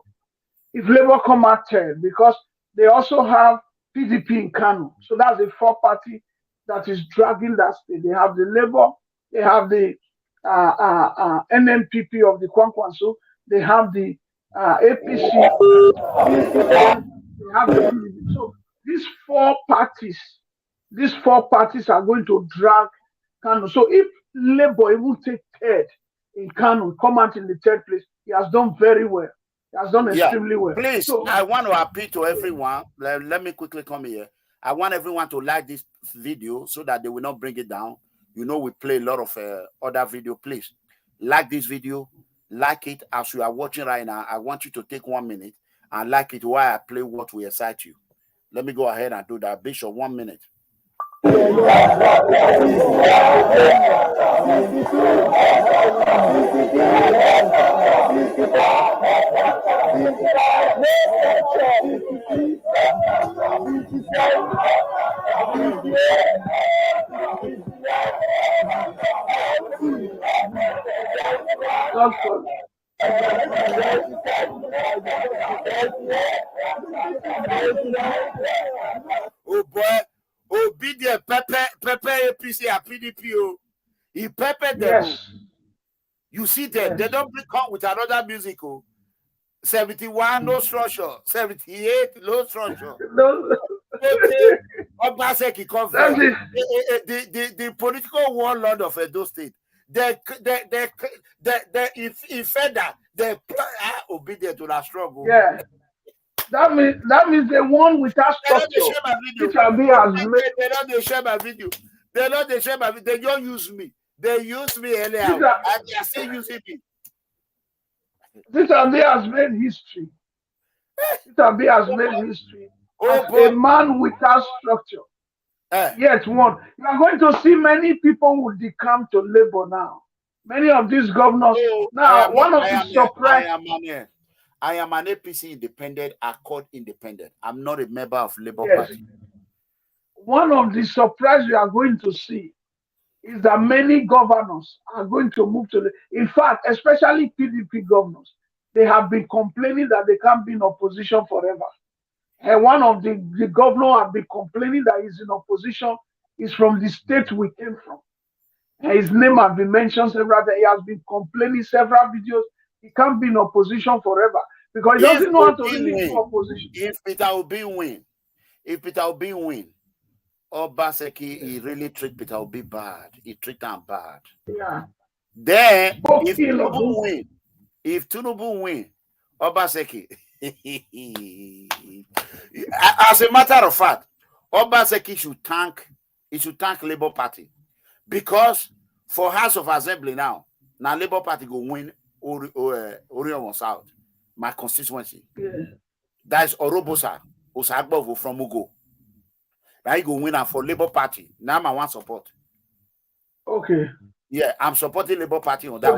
[SPEAKER 4] If Labour come out third, because they also have PDP in Kanu. So that's a four party that is dragging that state. They have the Labour, they have the NNPP of the Kwankwaso, they have the APC, they have the PDP. So these four parties are going to drag Kanu. So if Labour even take third in Kanu, come out in the third place, he has done very well. He has done extremely well.
[SPEAKER 1] Please, so, I want to appeal to everyone. Let me quickly come here. I want everyone to like this video so that they will not bring it down. You know, we play a lot of other video. Please, like this video. Like it as you are watching right now. I want you to take 1 minute and like it while I play what will excite you. Let me go ahead and do that. Bishop, 1 minute. Oh boy, obedient Pepe APC and PDP. He peppered them.
[SPEAKER 4] Yes.
[SPEAKER 1] You see them, they don't come with another music. 71 no structure, 78 no structure. The political warlord of Edo State. They that they obedient to that struggle.
[SPEAKER 4] Yeah. That means the one without structure.
[SPEAKER 1] They don't share my video. They don't use me. They use me anyhow. And they are still using me.
[SPEAKER 4] This has made history. A man without structure. Yet one. You are going to see many people who decamp to Labour now. Many of these governors.
[SPEAKER 1] I am an APC independent, Accord independent. I'm not a member of Labour Party.
[SPEAKER 4] One of the surprises we are going to see is that many governors are going to move to in fact, especially PDP governors, they have been complaining that they can't be in opposition forever. And one of the governors have been complaining that he's in opposition is from the state we came from. And his name has been mentioned several times. He has been complaining several videos. He can't be in opposition forever because he doesn't know how to really do opposition.
[SPEAKER 1] If Peter Obi win, Obaseki, he really treat Peter Obi bad. He treat him bad.
[SPEAKER 4] Yeah.
[SPEAKER 1] Then if Tinubu win, Obaseki. As a matter of fact, Obaseki should thank Labour Party because for House of Assembly now Labour Party go win Orion South, my constituency.
[SPEAKER 4] Yeah.
[SPEAKER 1] That's Orobosa, Osagbovo from Ugo. I go win for Labour Party. Now I want support.
[SPEAKER 4] Okay.
[SPEAKER 1] Yeah, I'm supporting Labour Party on that.
[SPEAKER 4] So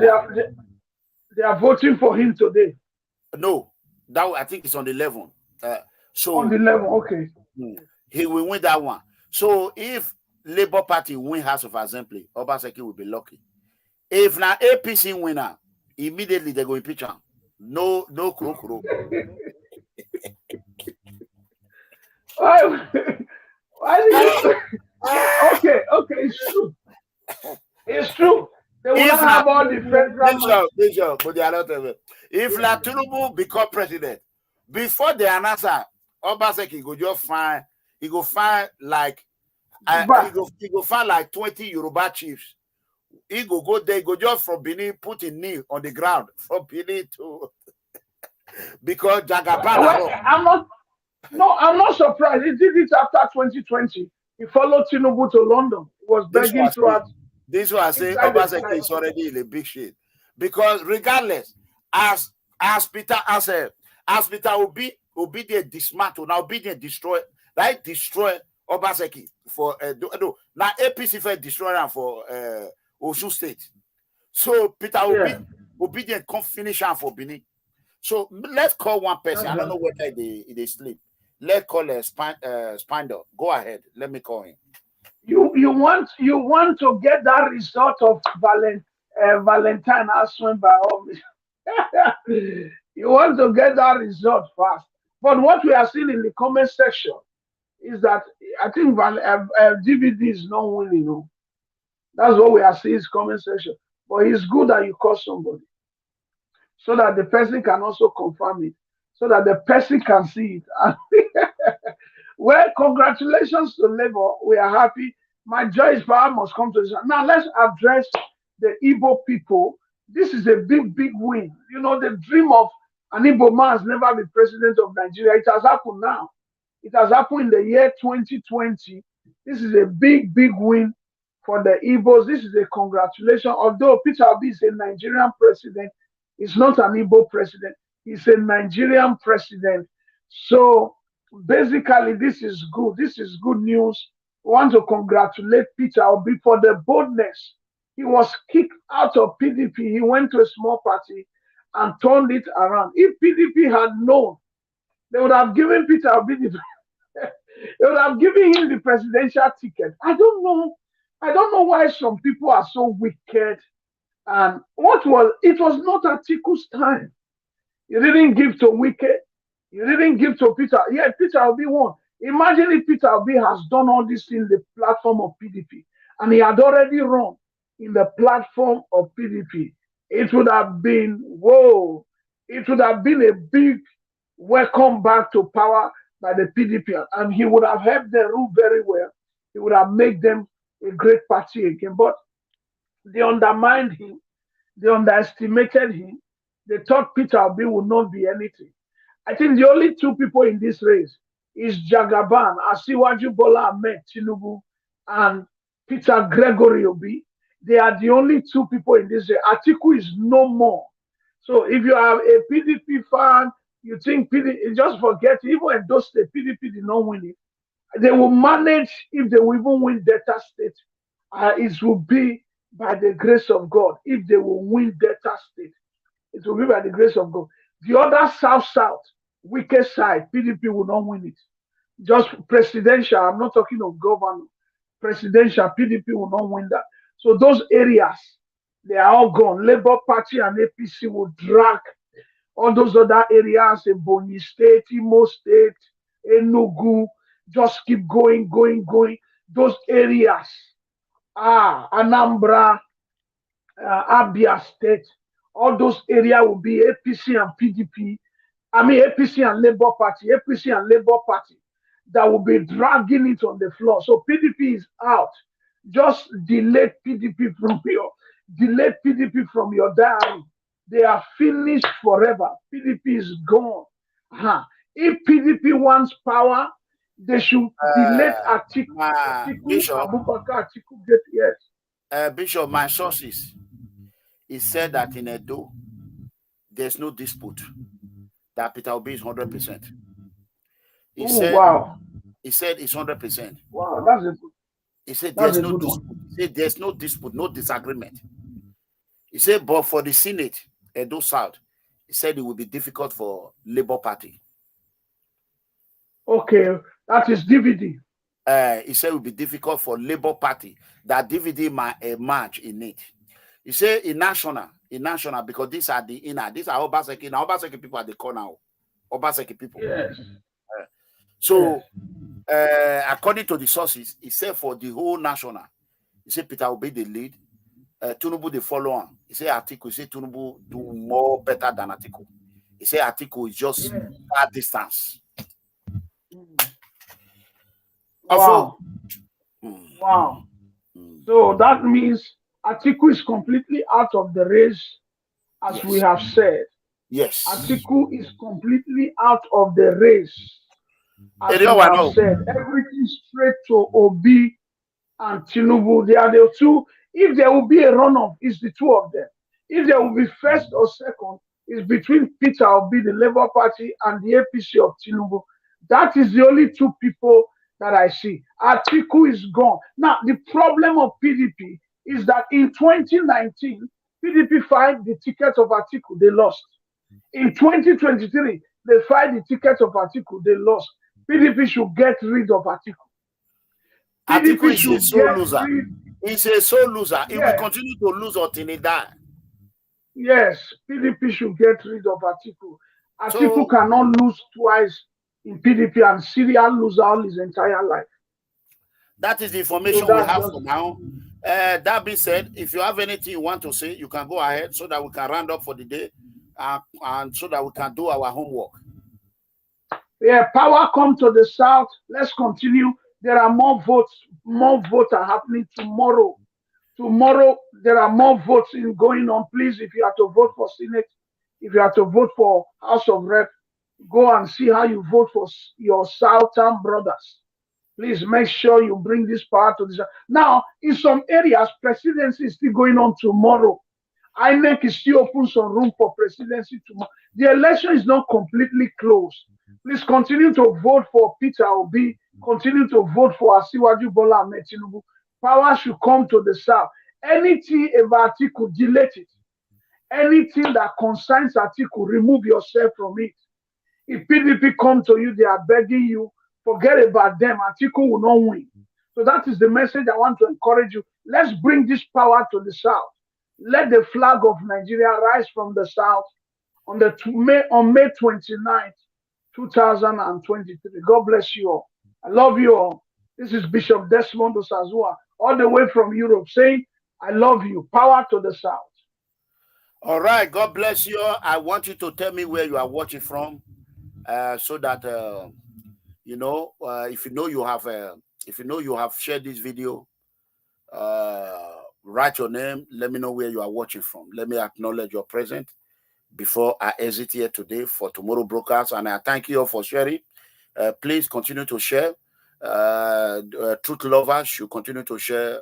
[SPEAKER 4] they are voting for him today.
[SPEAKER 1] No, that I think it's on the 11th. So
[SPEAKER 4] on the 11th, okay.
[SPEAKER 1] He will win that one. So if Labour Party win House of Assembly, Obaseki will be lucky. If now APC winner, immediately they go impeach him. No kuro.
[SPEAKER 4] Okay, it's true. It's true. They will not have all the federal
[SPEAKER 1] Bishop, but they are not ever. If Tinubu become president, before the announcer, Obaseki go just find, he go find like he go find like 20 Yoruba chiefs. He go there, go just from Benin, put his knee on the ground from Benin to because Jagaban.
[SPEAKER 4] I'm not surprised. He did it after 2020. He followed Tinubu to London. He was begging throughout.
[SPEAKER 1] This is what I say. Obaseki is already in a big shit because regardless, as Peter Obi the dismantle now Obi the destroy Obaseki for now APC for destroyer for Osun State. So Peter Obi the come finish am for Benin. So let's call one person. I don't know whether they sleep. Let's call Spinder. Go ahead. Let me call him.
[SPEAKER 4] You want to get that result of Valentine Aswin by all means. You want to get that result fast. But what we are seeing in the comment section is that I think DVD is not winning. No. That's what we are seeing in the comment section. But it's good that you call somebody so that the person can also confirm it, so that the person can see it. Well, congratulations to Labour. We are happy. My joy is power must come to this. Now let's address the Igbo people. This is a big win. You know, the dream of an Igbo man has never been president of Nigeria. It has happened now. It has happened in the year 2020. This is a big win for the Igbos. This is a congratulation. Although Peter Obi is a Nigerian president, he's not an Igbo president. He's a Nigerian president. So basically, this is good. This is good news. We want to congratulate Peter Obi for the boldness. He was kicked out of PDP. He went to a small party and turned it around. If PDP had known, they would have given Peter Obi they would have given him the presidential ticket. I don't know why some people are so wicked. And it was not ATIKU's time. You didn't give to Wike. You didn't give to Peter. Yeah, Peter Obi won. Imagine if Peter Obi has done all this in the platform of PDP and he had already run in the platform of PDP. It would have been, whoa, it would have been a big welcome back to power by the PDP. And he would have helped them rule very well. He would have made them a great party again. But they undermined him. They underestimated him. They thought Peter Obi would not be anything. I think the only two people in this race is Jagaban, Asiwaju Bola Ahmed Tinubu, and Peter Gregory Obi. They are the only two people in this race. ATIKU is no more. So if you are a PDP fan, you think PDP, just forget it. Even in those states, PDP did not win it. They will manage if they will even win Delta State. It will be by the grace of God. If they will win Delta State, it will be by the grace of God. The other South, weakest side, PDP will not win it. Just presidential, I'm not talking of governor. Presidential, PDP will not win that. So those areas, they are all gone. Labour Party and APC will drag all those other areas in Bonny State, Imo State, Enugu, just keep going. Those areas, Anambra, Abia State, all those areas will be APC and PDP. I mean APC and Labour Party that will be dragging it on the floor. So PDP is out. Just delete PDP from your diary. They are finished forever. PDP is gone. If PDP wants power, they should delete ATIKU.
[SPEAKER 1] Bishop,
[SPEAKER 4] ABUBAKAR, ATIKU get yes.
[SPEAKER 1] Bishop, my sources, he said that in Edo, there's no dispute that Peter Obi is 100%. He said it's 100%.
[SPEAKER 4] Wow, that's a good.
[SPEAKER 1] He said there's no dispute. He said there's no dispute, no disagreement. He said, but for the Senate, Edo South, he said it will be difficult for Labour Party.
[SPEAKER 4] Okay, that is DVD.
[SPEAKER 1] He said it will be difficult for Labour Party. That DVD might emerge in it. He said in national, because these are Obaseki. Now Obaseki people are the corner. Obaseki people.
[SPEAKER 4] Yes.
[SPEAKER 1] So, according to the sources, he said for the whole national, he said Peter Obi the lead, Tinubu the follow on. He said ATIKU, he said Tinubu do more better than ATIKU. He said ATIKU is just at distance.
[SPEAKER 4] Wow. Wow. So that means ATIKU is completely out of the race, as we have said.
[SPEAKER 1] Yes.
[SPEAKER 4] ATIKU is completely out of the race, as we have said. Everything straight to Obi and Tinubu. They are the two. If there will be a runoff, it's the two of them. If there will be first or second, it's between Peter Obi, the Labour Party, and the APC of Tinubu. That is the only two people that I see. ATIKU is gone. Now, the problem of PDP is that in 2019, PDP filed the ticket of ATIKU, they lost. In 2023, they filed the ticket of ATIKU, they lost. PDP should get rid of ATIKU.
[SPEAKER 1] ATIKU is a sole loser. He's a sole loser. He will continue to lose until he dies.
[SPEAKER 4] Yes, PDP should get rid of ATIKU. ATIKU cannot lose twice in PDP and Syria lose all his entire life.
[SPEAKER 1] That is the information we have for now. That being said, if you have anything you want to say, you can go ahead so that we can round up for the day and so that we can do our homework.
[SPEAKER 4] Yeah, power come to the south. Let's continue. There are more votes. More votes are happening tomorrow. Tomorrow, there are more votes going on. Please, if you have to vote for Senate, if you have to vote for House of Rep, go and see how you vote for your Southern brothers. Please make sure you bring this power to this. Now, in some areas, presidency is still going on tomorrow. INEC is still open some room for presidency tomorrow. The election is not completely closed. Please continue to vote for Peter Obi. Continue to vote for Asiwaju Bola Ahmed Tinubu. Power should come to the south. Anything about ATIKU, delete it. Anything that concerns ATIKU, remove yourself from it. If PDP come to you, they are begging you, forget about them. ATIKU will not win. So that is the message I want to encourage you. Let's bring this power to the south. Let the flag of Nigeria rise from the south on May 29th, 2023. God bless you all. I love you all. This is Bishop Desmond Osazua, all the way from Europe, saying, I love you. Power to the south.
[SPEAKER 1] All right. God bless you all. I want you to tell me where you are watching from, so that if you know you have shared this video, write your name. Let me know where you are watching from. Let me acknowledge your presence before I exit here today for tomorrow broadcast. And I thank you all for sharing. Please continue to share. Truth lovers should continue to share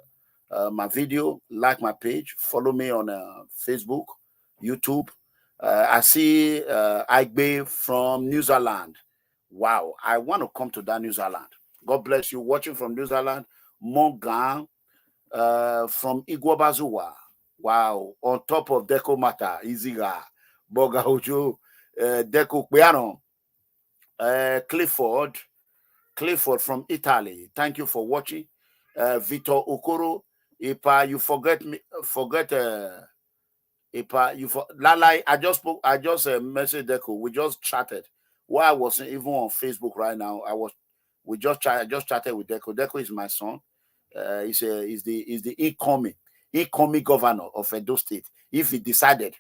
[SPEAKER 1] my video, like my page, follow me on Facebook, YouTube. I see Igbe from New Zealand. Wow, I want to come to that New Zealand. God bless you. Watching from New Zealand, Morgan from Iguabazuwa. Wow, on top of Deco Mata, Iziga, Boga Ojo, Deco Piano, Clifford from Italy. Thank you for watching. Victor Okoro, Ipa, you forget Ipa, Lala, I just messaged Deco. We just chatted. While I wasn't even on Facebook right now, I just chatted with Deco. Deco is my son. He's the incoming governor of Edo State. If he decided,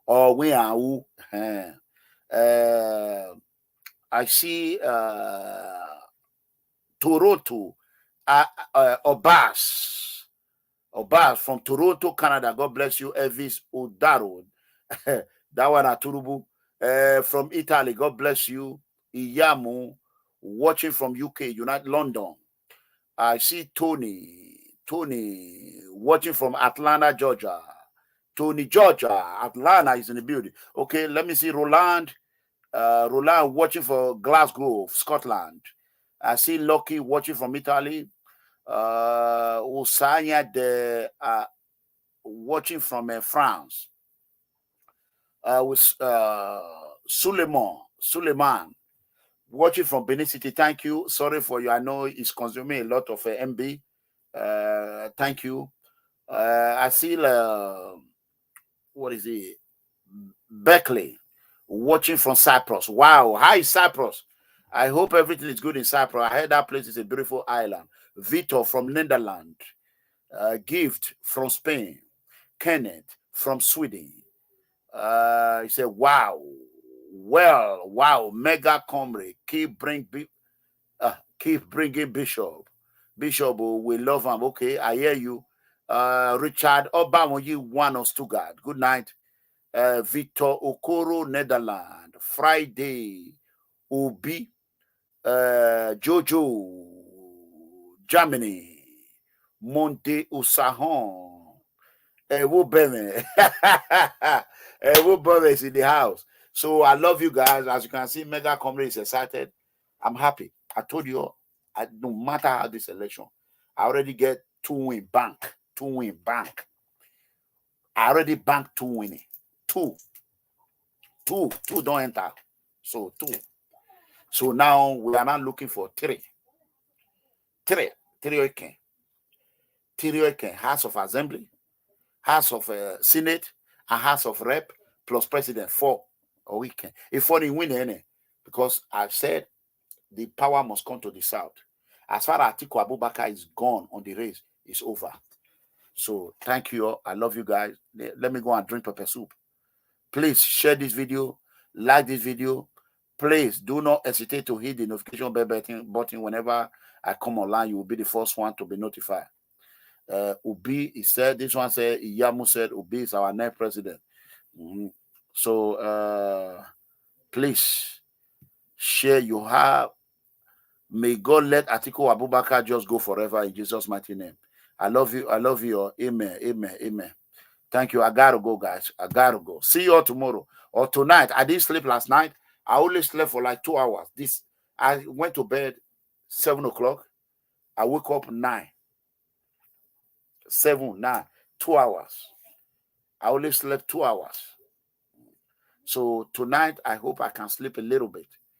[SPEAKER 1] or we are who, I see Toronto, Obas from Toronto, Canada. God bless you, Elvis Udaro. That one at Turubu. From Italy, God bless you, Iyamu, watching from UK, United London. I see Tony, watching from Atlanta, Georgia. Tony, Georgia, Atlanta is in the building. Okay, let me see Roland. Roland watching for Glasgow, Scotland. I see Lucky watching from Italy. Osanya watching from France. With Suleiman watching from Benin City. Thank you. Sorry for you. I know it's consuming a lot of MB. Thank you. I see what is it? Beckley watching from Cyprus. Wow. Hi, Cyprus. I hope everything is good in Cyprus. I heard that place is a beautiful island. Vito from Netherlands. Gift from Spain. Kenneth from Sweden. He said, wow. Well, wow. Mega comrade. Keep bringing Bishop. Bishop, we love him. Okay, I hear you. Richard Obamoyi, one of Stuttgart. Good night. Victor Okoro, Netherlands. Friday. Obi. Jojo, Germany. Monte Usahon. Ewubeme. Ewubeme is in the house. So I love you guys. As you can see, Mega Comrade is excited. I'm happy. I told you, no matter how this election, I already get 2 win bank. 2 win bank. I already banked 2 winning. 2 don't enter. So 2. So now we are not looking for 3. 3 okay. 3 okay. House of Assembly, House of Senate, and House of Rep plus President 4 a weekend. If only win any, because I've said the power must come to the south. As far as ATIKU ABUBAKAR is gone on the race, it's over. So thank you all. I love you guys. Let me go and drink pepper soup. Please share this video, like this video. Please do not hesitate to hit the notification bell button whenever I come online. You will be the first one to be notified. Ubi, he said, this one said, Iyamu said, Ubi is our next president. So please share. You have. May God let ATIKU ABUBAKAR just go forever in Jesus' mighty name. I love you. I love you. Amen. Amen. Amen. Thank you. I gotta go, guys. I gotta go. See you all tomorrow or tonight. I didn't sleep last night. I only slept for like 2 hours. I went to bed 7 o'clock. I woke up 9. 7, 9, 2 hours. I only slept 2 hours. So tonight, I hope I can sleep a little bit.